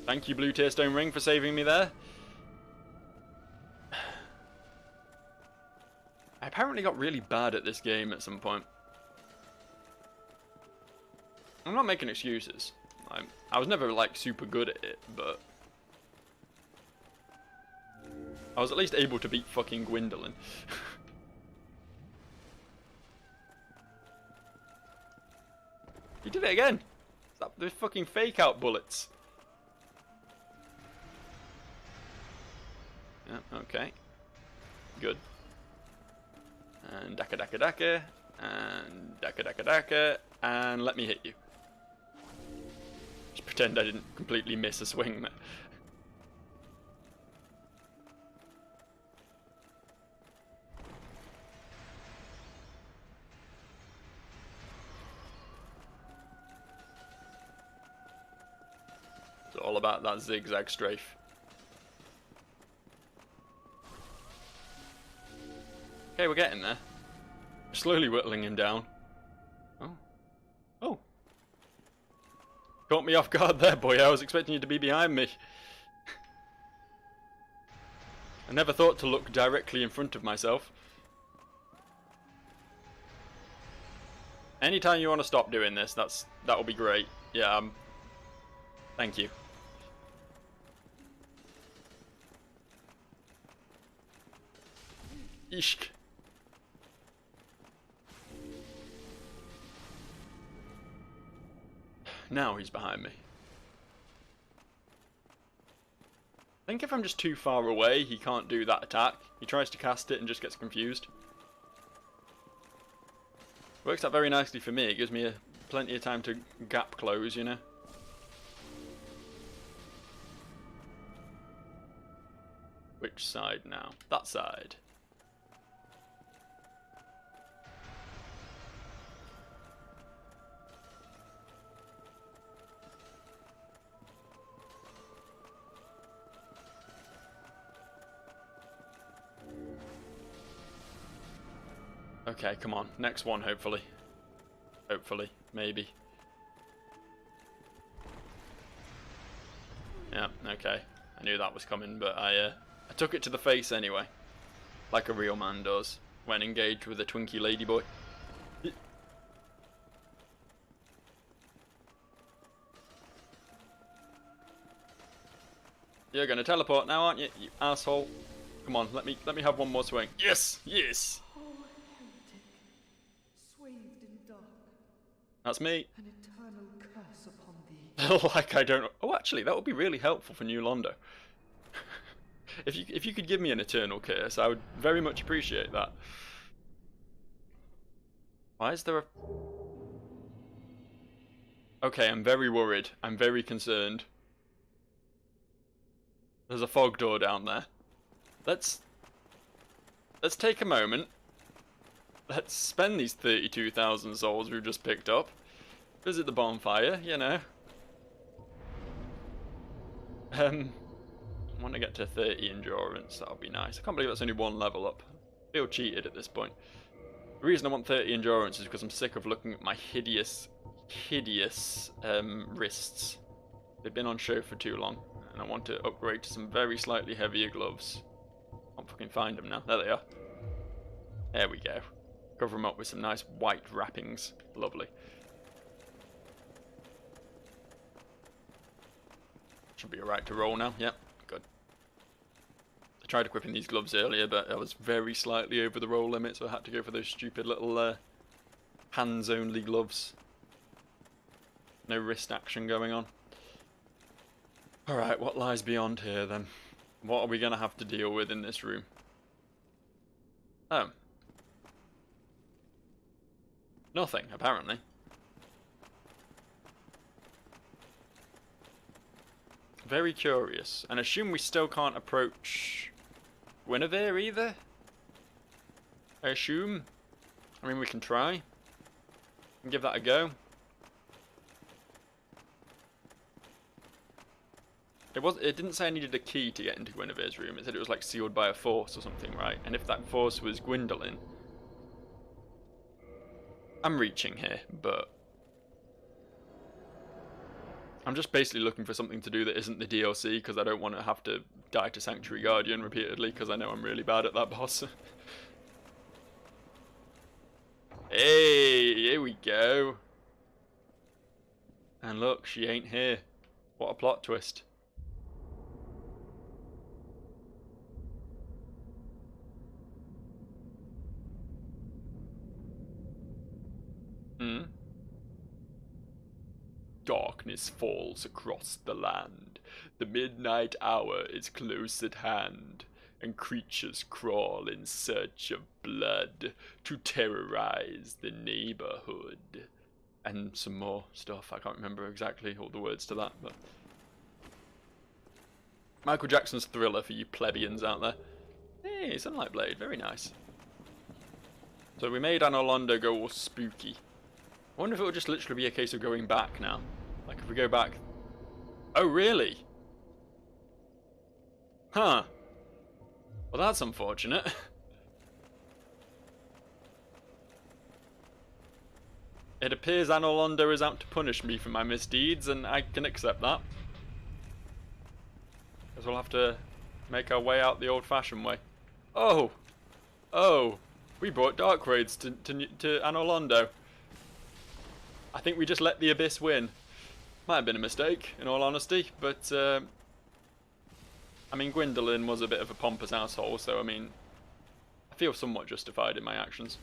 Thank you, Blue Tear Stone Ring, for saving me there. I apparently got really bad at this game at some point. I'm not making excuses. I was never, like, super good at it, but I was at least able to beat fucking Gwendolyn. You did it again! Stop the fucking fake out bullets. Yeah, okay. Good. And daka daka daka. And daka daka daka. And let me hit you. Just pretend I didn't completely miss a swing there. It's all about that zigzag strafe. Okay, we're getting there. We're slowly whittling him down. Oh. Oh. Caught me off guard there, boy. I was expecting you to be behind me. I never thought to look directly in front of myself. Anytime you want to stop doing this, that'll be great. Yeah, thank you. Ishk. Now he's behind me. I think if I'm just too far away, he can't do that attack. He tries to cast it and just gets confused. Works out very nicely for me. It gives me plenty of time to gap close, you know. Which side now? That side. Okay, come on. Next one, hopefully. Hopefully. Maybe. Yeah, okay. I knew that was coming, but I took it to the face anyway. Like a real man does when engaged with a Twinkie ladyboy. You're gonna teleport now, aren't you, you asshole? Come on, let me have one more swing. Yes! Yes! That's me. An eternal curse upon thee. Like I don't know. Oh, actually, that would be really helpful for New Londo. If you could give me an eternal curse, I would very much appreciate that. Why is there a... Okay, I'm very worried. I'm very concerned. There's a fog door down there. Let's take a moment. Let's spend these 32,000 souls we've just picked up. Visit the bonfire, you know. I want to get to 30 endurance, that'll be nice. I can't believe that's only one level up. I feel cheated at this point. The reason I want 30 endurance is because I'm sick of looking at my hideous wrists. They've been on show for too long, and I want to upgrade to some very slightly heavier gloves. Can't fucking find them now. There they are. There we go. Cover them up with some nice white wrappings. Lovely. Should be alright to roll now. Yep, good. I tried equipping these gloves earlier, but I was very slightly over the roll limit, so I had to go for those stupid little hands-only gloves. No wrist action going on. Alright, what lies beyond here then? What are we going to have to deal with in this room? Oh. Nothing, apparently. Very curious. And assume we still can't approach Guinevere either? I assume. I mean, we can try. And give that a go. It didn't say I needed a key to get into Guinevere's room. It said it was like sealed by a force or something, right? And if that force was Gwendolyn... I'm reaching here, but... I'm just basically looking for something to do that isn't the DLC, because I don't want to have to die to Sanctuary Guardian repeatedly, because I know I'm really bad at that boss. Hey, here we go. And look, she ain't here. What a plot twist. Darkness falls across the land. The midnight hour is close at hand, and creatures crawl in search of blood to terrorize the neighborhood. And some more stuff. I can't remember exactly all the words to that, but Michael Jackson's Thriller for you plebeians out there. Hey, Sunlight Blade, very nice. So we made Anor Londo go all spooky. I wonder if it will just literally be a case of going back now. Like if we go back... Oh, really? Huh. Well, that's unfortunate. It appears Anor Londo is out to punish me for my misdeeds, and I can accept that. Guess we'll have to make our way out the old-fashioned way. Oh! Oh! We brought Dark Raids to Anor Londo. I think we just let the Abyss win. Might have been a mistake, in all honesty, but I mean, Gwendolyn was a bit of a pompous asshole, so I mean, I feel somewhat justified in my actions.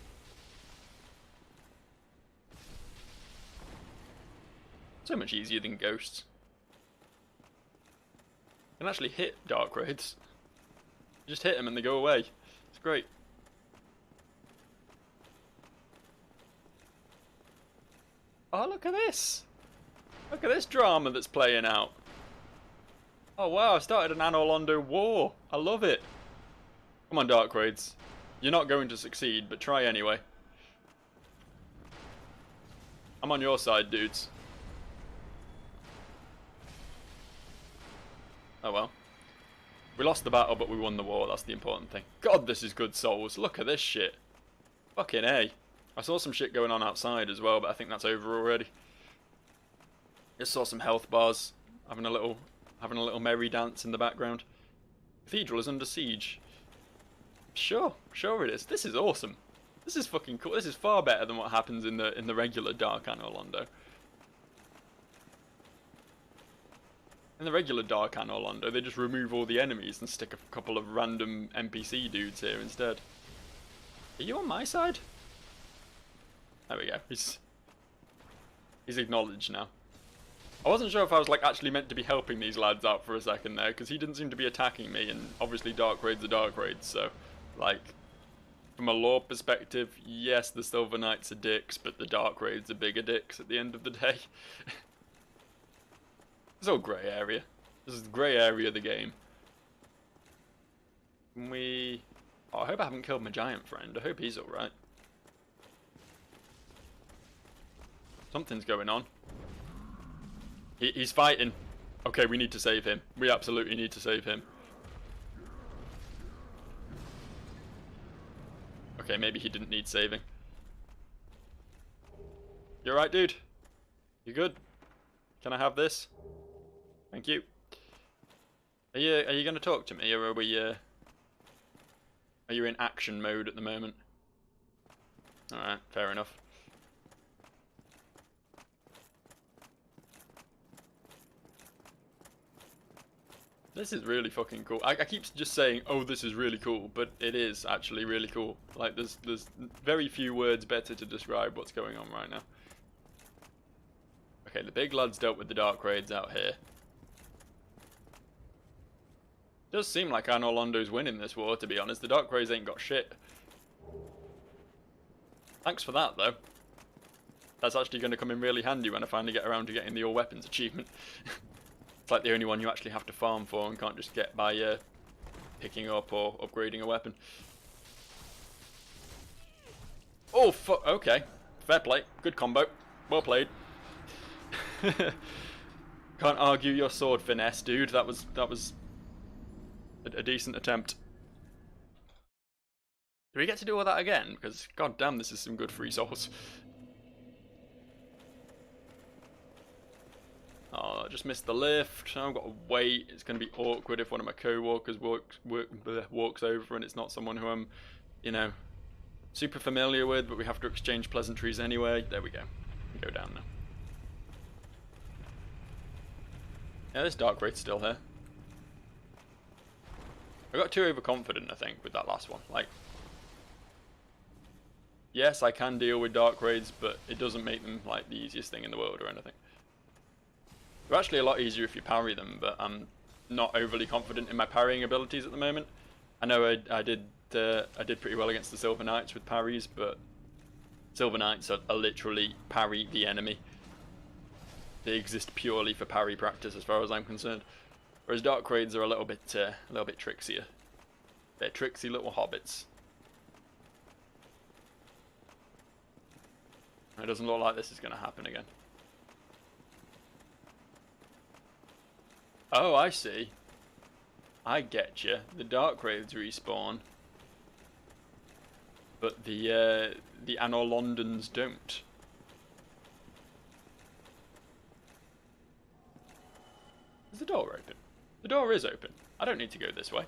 So much easier than ghosts. You can actually hit Dark Raids. You just hit them and they go away. It's great. Oh, look at this! Look at this drama that's playing out. Oh wow, I started an Anor Londo war. I love it. Come on, Dark Raids. You're not going to succeed, but try anyway. I'm on your side, dudes. Oh well. We lost the battle, but we won the war. That's the important thing. God, this is good souls. Look at this shit. Fucking A. I saw some shit going on outside as well, but I think that's over already. Just saw some health bars having a little merry dance in the background. Cathedral is under siege. Sure it is. This is awesome. This is fucking cool. This is far better than what happens in the regular Dark Anor Londo. In the regular Dark Anor Londo, they just remove all the enemies and stick a couple of random NPC dudes here instead. Are you on my side? There we go. He's acknowledged now. I wasn't sure if I was like actually meant to be helping these lads out for a second there, because he didn't seem to be attacking me, and obviously Dark Raids are Dark Raids, so like from a lore perspective, yes, the Silver Knights are dicks, but the Dark Raids are bigger dicks at the end of the day. It's all grey area. This is the grey area of the game. Can we... Oh, I hope I haven't killed my giant friend. I hope he's alright. Something's going on. He's fighting. Okay, we need to save him. We absolutely need to save him. Okay, maybe he didn't need saving. You alright, dude? You good? Can I have this? Thank you. Are you going to talk to me, or are we are you in action mode at the moment? Alright, fair enough. This is really fucking cool. I keep just saying, oh, this is really cool, but it is actually really cool. Like, there's very few words better to describe what's going on right now. Okay, the big lads dealt with the Dark Raids out here. Does seem like Anor Londo's winning this war, to be honest. The Dark Raids ain't got shit. Thanks for that, though. That's actually going to come in really handy when I finally get around to getting the All Weapons achievement. It's like the only one you actually have to farm for and can't just get by picking up or upgrading a weapon. Oh, fuck. Okay. Fair play. Good combo. Well played. Can't argue your sword finesse, dude. That was a decent attempt. Do we get to do all that again? Because, god damn, this is some good free souls. Oh, I just missed the lift. I've got to wait. It's going to be awkward if one of my co-workers walks over and it's not someone who I'm, you know, super familiar with, but we have to exchange pleasantries anyway. There we go. We go down now. Yeah, this Dark Wraith's still here. I got too overconfident, I think, with that last one. Like, yes, I can deal with Dark Wraiths, but it doesn't make them, like, the easiest thing in the world or anything. They're actually a lot easier if you parry them, but I'm not overly confident in my parrying abilities at the moment. I know I did pretty well against the Silver Knights with parries, but Silver Knights are literally parry the enemy. They exist purely for parry practice, as far as I'm concerned. Whereas Dark Wraiths are a little bit trickier. They're tricksy little hobbits. It doesn't look like this is going to happen again. Oh, I see. I get you. The Dark Wraiths respawn, but the Anor Londons don't. Is the door open? The door is open. I don't need to go this way.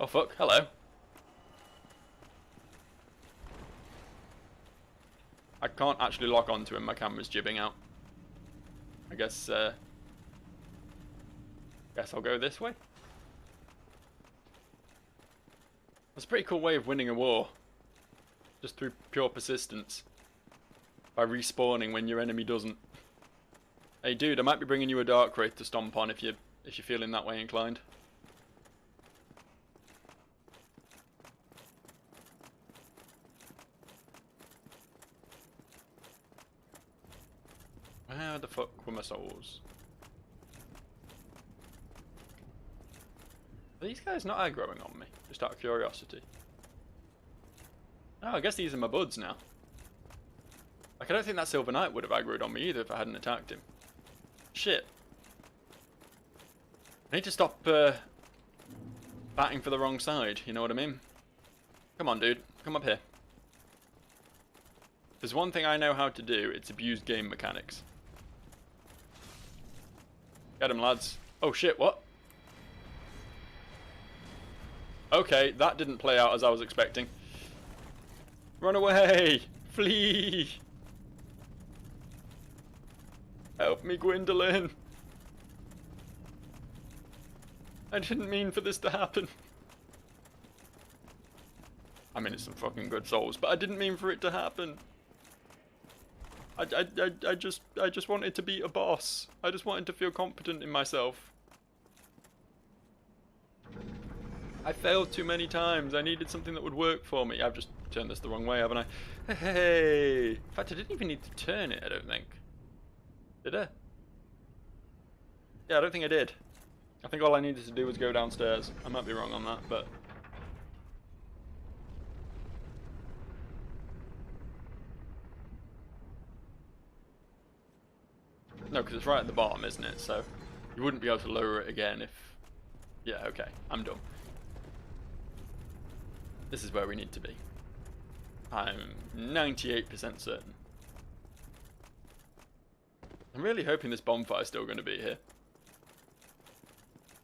Oh fuck, hello. I can't actually lock onto him, my camera's jibbing out. I guess I'll go this way. That's a pretty cool way of winning a war. Just through pure persistence. By respawning when your enemy doesn't. Hey dude, I might be bringing you a Dark Wraith to stomp on if you're feeling that way inclined. Where the fuck were my souls? Are these guys not aggroing on me? Just out of curiosity. Oh, I guess these are my buds now. Like, I don't think that Silver Knight would have aggroed on me either if I hadn't attacked him. Shit. I need to stop batting for the wrong side, you know what I mean? Come on, dude. Come up here. There's one thing I know how to do, it's abuse game mechanics. Get him, lads. Oh shit, what? Okay, that didn't play out as I was expecting. Run away! Flee! Help me, Gwendolyn! I didn't mean for this to happen. I mean, it's some fucking good souls, but I didn't mean for it to happen. I just wanted to beat a boss. I just wanted to feel confident in myself. I failed too many times. I needed something that would work for me. I've just turned this the wrong way, haven't I? Hey! In fact, I didn't even need to turn it, I don't think. Did I? Yeah, I don't think I did. I think all I needed to do was go downstairs. I might be wrong on that, but... No, because it's right at the bottom, isn't it? So you wouldn't be able to lower it again if... Yeah, okay. I'm dumb. This is where we need to be. I'm 98% certain. I'm really hoping this bonfire's still going to be here.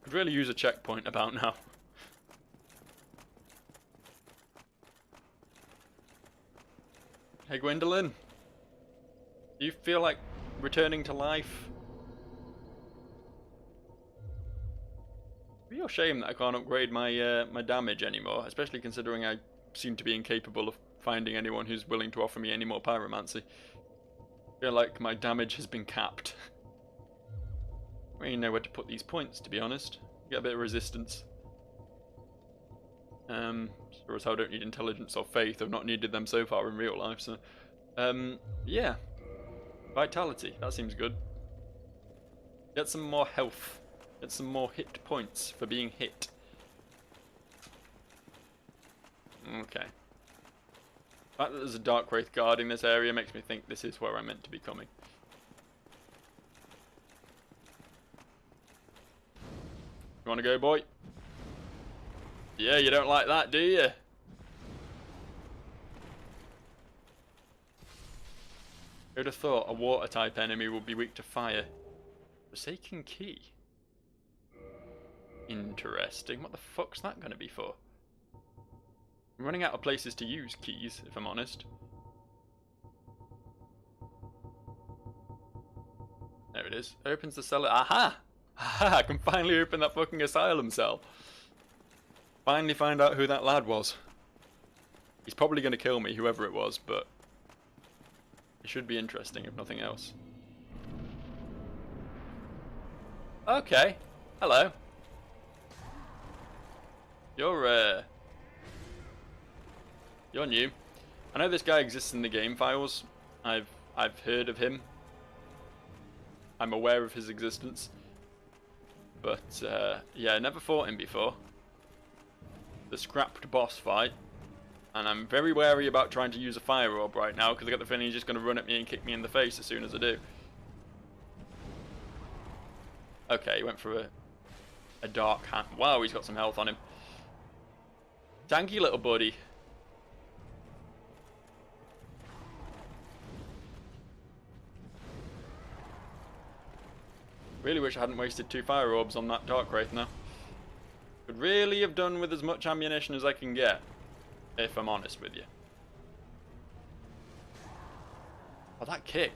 Could really use a checkpoint about now. Hey Gwendolyn, do you feel like returning to life? Real shame that I can't upgrade my my damage anymore, especially considering I seem to be incapable of finding anyone who's willing to offer me any more pyromancy. I feel like my damage has been capped. I don't really know where to put these points, to be honest. Get a bit of resistance. Sure as hell don't need intelligence or faith. I've not needed them so far in real life, so... yeah. Vitality, that seems good. Get some more health. Get some more hit points for being hit. Okay. The fact that there's a Dark Wraith guarding this area makes me think this is where I'm meant to be coming. You wanna go, boy? Yeah, you don't like that, do you? Who'd have thought a water type enemy would be weak to fire? Forsaken key. Interesting. What the fuck's that going to be for? I'm running out of places to use keys, if I'm honest. There it is. Opens the cellar. Aha! Aha! I can finally open that fucking asylum cell. Finally find out who that lad was. He's probably going to kill me, whoever it was, but it should be interesting, if nothing else. Okay. Hello. You're new. I know this guy exists in the game files. I've heard of him. I'm aware of his existence. But yeah, I never fought him before. The scrapped boss fight. And I'm very wary about trying to use a fire orb right now, because I got the feeling he's just going to run at me and kick me in the face as soon as I do. Okay, he went for a dark hand. Wow, he's got some health on him. Tanky little buddy. Really wish I hadn't wasted 2 fire orbs on that dark wraith now. Could really have done with as much ammunition as I can get, if I'm honest with you. Oh, that kick.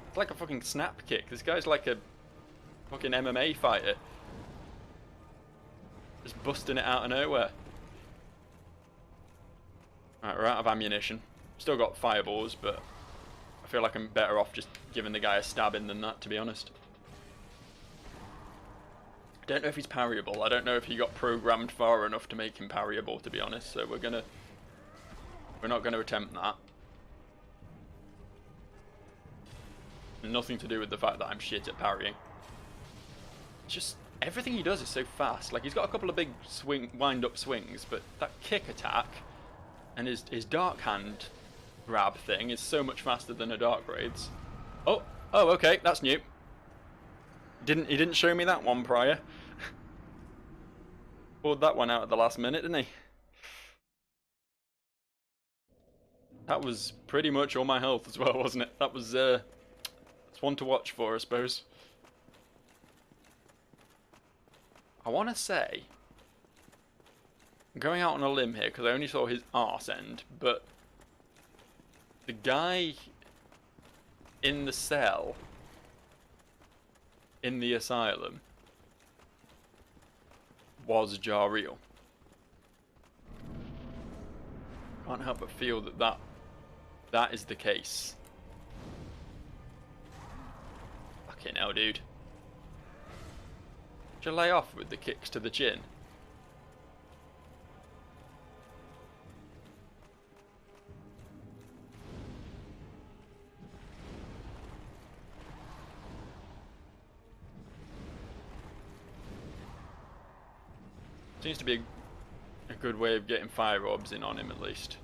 It's like a fucking snap kick. This guy's like a fucking MMA fighter. Just busting it out of nowhere. Right, we're out of ammunition. Still got fireballs, but I feel like I'm better off just giving the guy a stabbing than that, to be honest. I don't know if he's parryable. I don't know if he got programmed far enough to make him parryable, to be honest. So we're not gonna attempt that. Nothing to do with the fact that I'm shit at parrying. Just everything he does is so fast. Like, he's got a couple of big wind-up swings, but that kick attack and his dark hand grab thing is so much faster than a dark wraith's. Oh, okay, that's new. He didn't show me that one prior. Pulled that one out at the last minute, didn't he? That was pretty much all my health as well, wasn't it? That was it's one to watch for, I suppose. I want to say, I'm going out on a limb here because I only saw his arse end, but the guy in the cell in the asylum was Jariel. Can't help but feel that is the case. Fucking hell, dude. Should I lay off with the kicks to the chin? Seems to be a good way of getting fire orbs in on him, at least.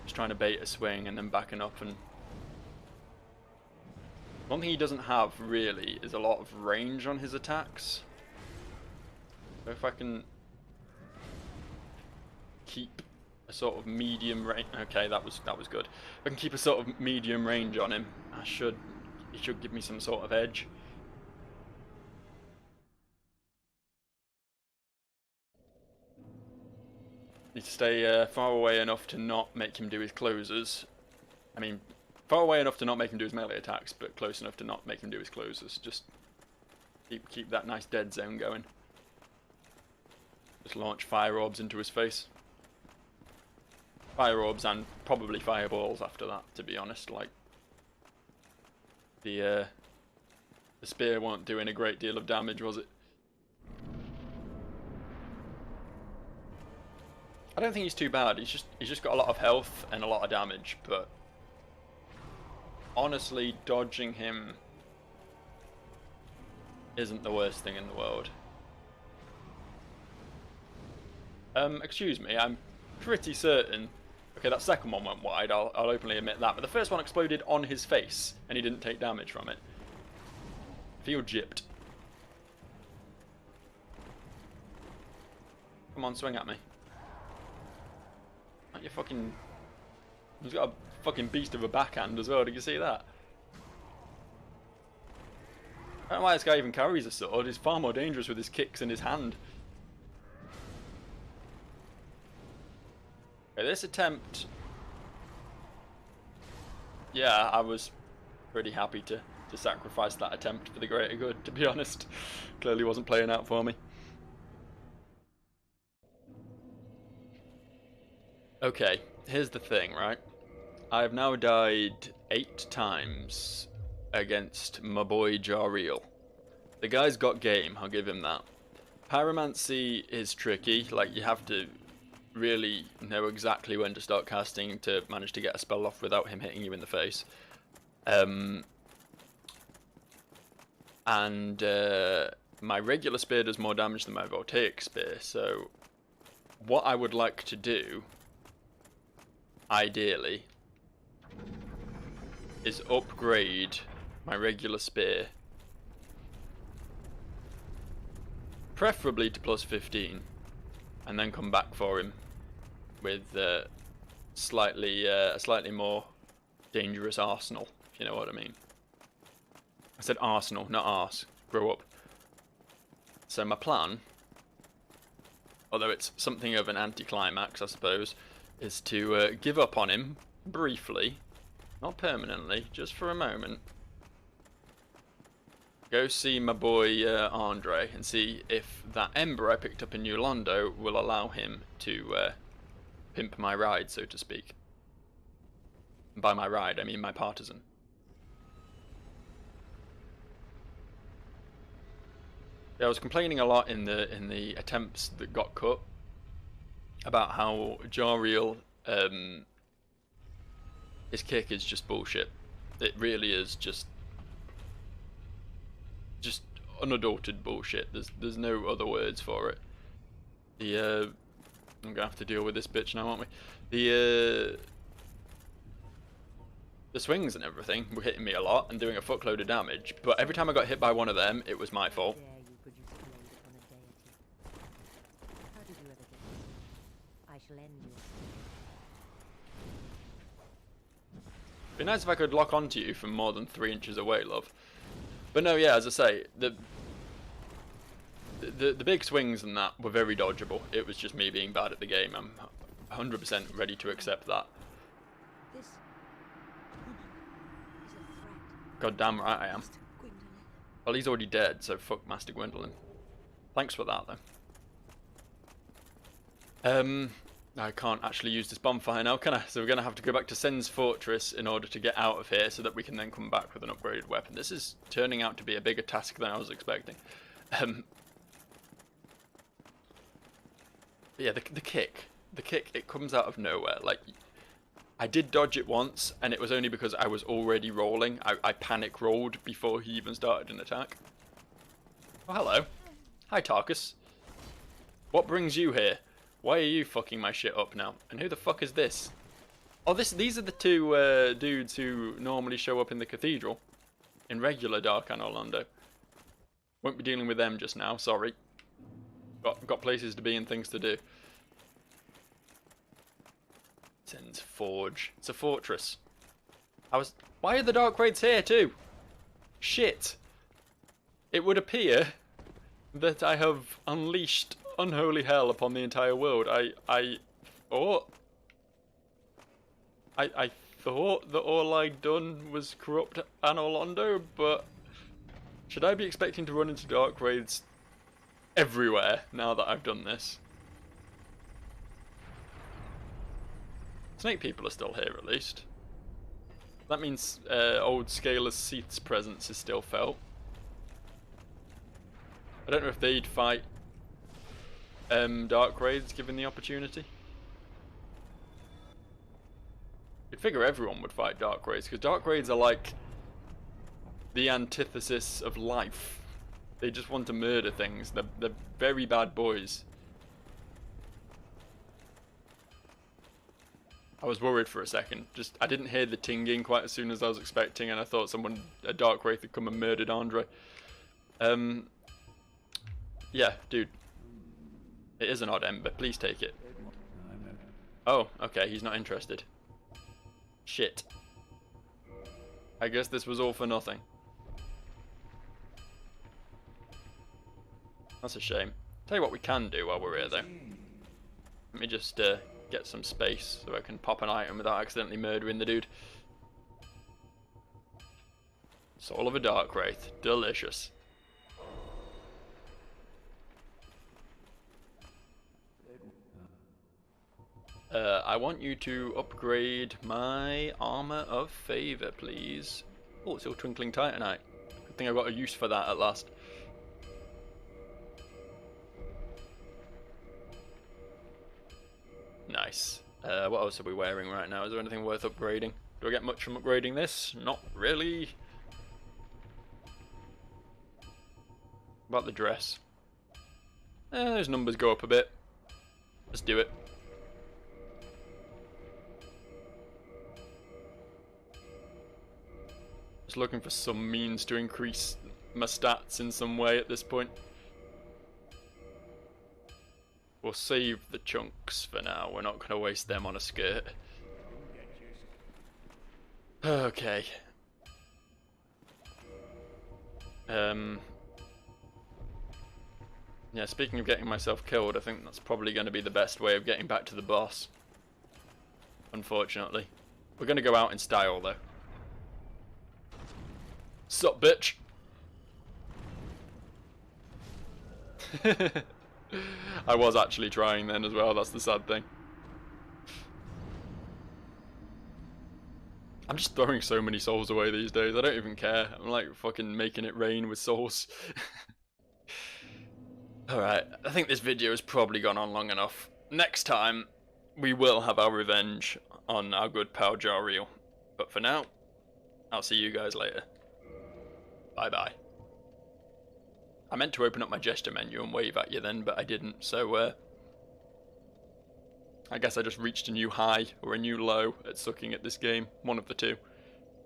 Just trying to bait a swing and then backing up. And one thing he doesn't have really is a lot of range on his attacks. So if I can keep a sort of medium range, okay, that was good. If I can keep a sort of medium range on him, he should give me some sort of edge. Need to stay far away enough to not make him do his closers. I mean, far away enough to not make him do his melee attacks, but close enough to not make him do his closers. Just keep that nice dead zone going. Just launch fire orbs into his face. Fire orbs and probably fireballs after that, to be honest. Like, the spear weren't doing a great deal of damage, was it? I don't think he's too bad. He's just got a lot of health and a lot of damage, but honestly, dodging him isn't the worst thing in the world. Excuse me, I'm pretty certain. Okay, that second one went wide, I'll openly admit that, but the first one exploded on his face, and he didn't take damage from it. Feel gypped. Come on, swing at me. You fucking... He's got a fucking beast of a backhand as well. Did you see that? I don't know why this guy even carries a sword. He's far more dangerous with his kicks in his hand. Okay, this attempt... Yeah, I was pretty happy to sacrifice that attempt for the greater good, to be honest. Clearly wasn't playing out for me. Okay, here's the thing, right? I've now died 8 times against my boy Jariel. The guy's got game, I'll give him that. Pyromancy is tricky, like you have to really know exactly when to start casting to manage to get a spell off without him hitting you in the face. My regular spear does more damage than my voltaic spear, so what I would like to do, ideally, is upgrade my regular spear, preferably to plus 15, and then come back for him with a slightly more dangerous arsenal, if you know what I mean. I said arsenal, not arse. Grow up. So my plan, although it's something of an anticlimax, I suppose, is to give up on him briefly, not permanently, just for a moment. Go see my boy Andre and see if that ember I picked up in Anor Londo will allow him to pimp my ride, so to speak. And by my ride, I mean my partisan. Yeah, I was complaining a lot in the attempts that got cut about how Jariel, his kick is just bullshit. It really is just unadulterated bullshit. There's no other words for it. I'm gonna have to deal with this bitch now, aren't we? The swings and everything were hitting me a lot and doing a fuckload of damage, but every time I got hit by one of them, it was my fault. Be nice if I could lock onto you from more than 3 inches away, love. But no, yeah, as I say, the big swings and that were very dodgeable. It was just me being bad at the game. I'm 100% ready to accept that. God damn right I am. Well, he's already dead, so fuck Master Gwendolyn. Thanks for that, though. I can't actually use this bonfire now, can I? So we're going to have to go back to Sen's Fortress in order to get out of here so that we can then come back with an upgraded weapon. This is turning out to be a bigger task than I was expecting. Yeah, the kick. The kick, it comes out of nowhere. Like, I did dodge it once, and it was only because I was already rolling. I panic rolled before he even started an attack. Oh, hello. Hi, Tarkus. What brings you here? Why are you fucking my shit up now? And who the fuck is this? Oh, these are the two dudes who normally show up in the cathedral. In regular Dark Anor Londo. Won't be dealing with them just now, sorry. Got places to be and things to do. Sen's Forge. It's a fortress. Why are the Dark Wraiths here too? Shit. It would appear that I have unleashed unholy hell upon the entire world. I thought that all I'd done was corrupt Anor Londo, but should I be expecting to run into Dark Wraiths everywhere now that I've done this? Snake people are still here at least. That means old Scalar Seath's presence is still felt. I don't know if they'd fight Dark Wraiths given the opportunity. You'd figure everyone would fight Dark Wraiths, because Dark Wraiths are like the antithesis of life. They just want to murder things. They're very bad boys. I was worried for a second. I didn't hear the tinging quite as soon as I was expecting, and I thought a Dark Wraith had come and murdered Andre. Yeah, dude. It is an odd ember. Please take it. Oh, okay. He's not interested. Shit. I guess this was all for nothing. That's a shame. Tell you what we can do while we're here though. Let me just get some space so I can pop an item without accidentally murdering the dude. Soul of a Dark Wraith. Delicious. I want you to upgrade my Armor of Favor, please. Oh, it's still Twinkling Titanite. Good thing I got a use for that at last. Nice. What else are we wearing right now? Is there anything worth upgrading? Do I get much from upgrading this? Not really. About the dress. Those numbers go up a bit. Let's do it. Just looking for some means to increase my stats in some way at this point. We'll save the chunks for now. We're not going to waste them on a skirt. Okay. Yeah, speaking of getting myself killed, I think that's probably going to be the best way of getting back to the boss. Unfortunately. We're going to go out in style, though. Sup, bitch? I was actually trying then as well, that's the sad thing. I'm just throwing so many souls away these days, I don't even care. I'm like fucking making it rain with souls. Alright, I think this video has probably gone on long enough. Next time, we will have our revenge on our good pal Jariel. But for now, I'll see you guys later. Bye bye. I meant to open up my gesture menu and wave at you then, but I didn't, so I guess I just reached a new high, or a new low, at sucking at this game. One of the two.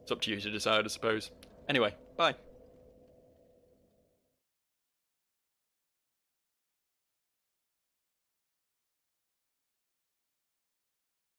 It's up to you to decide, I suppose. Anyway, bye.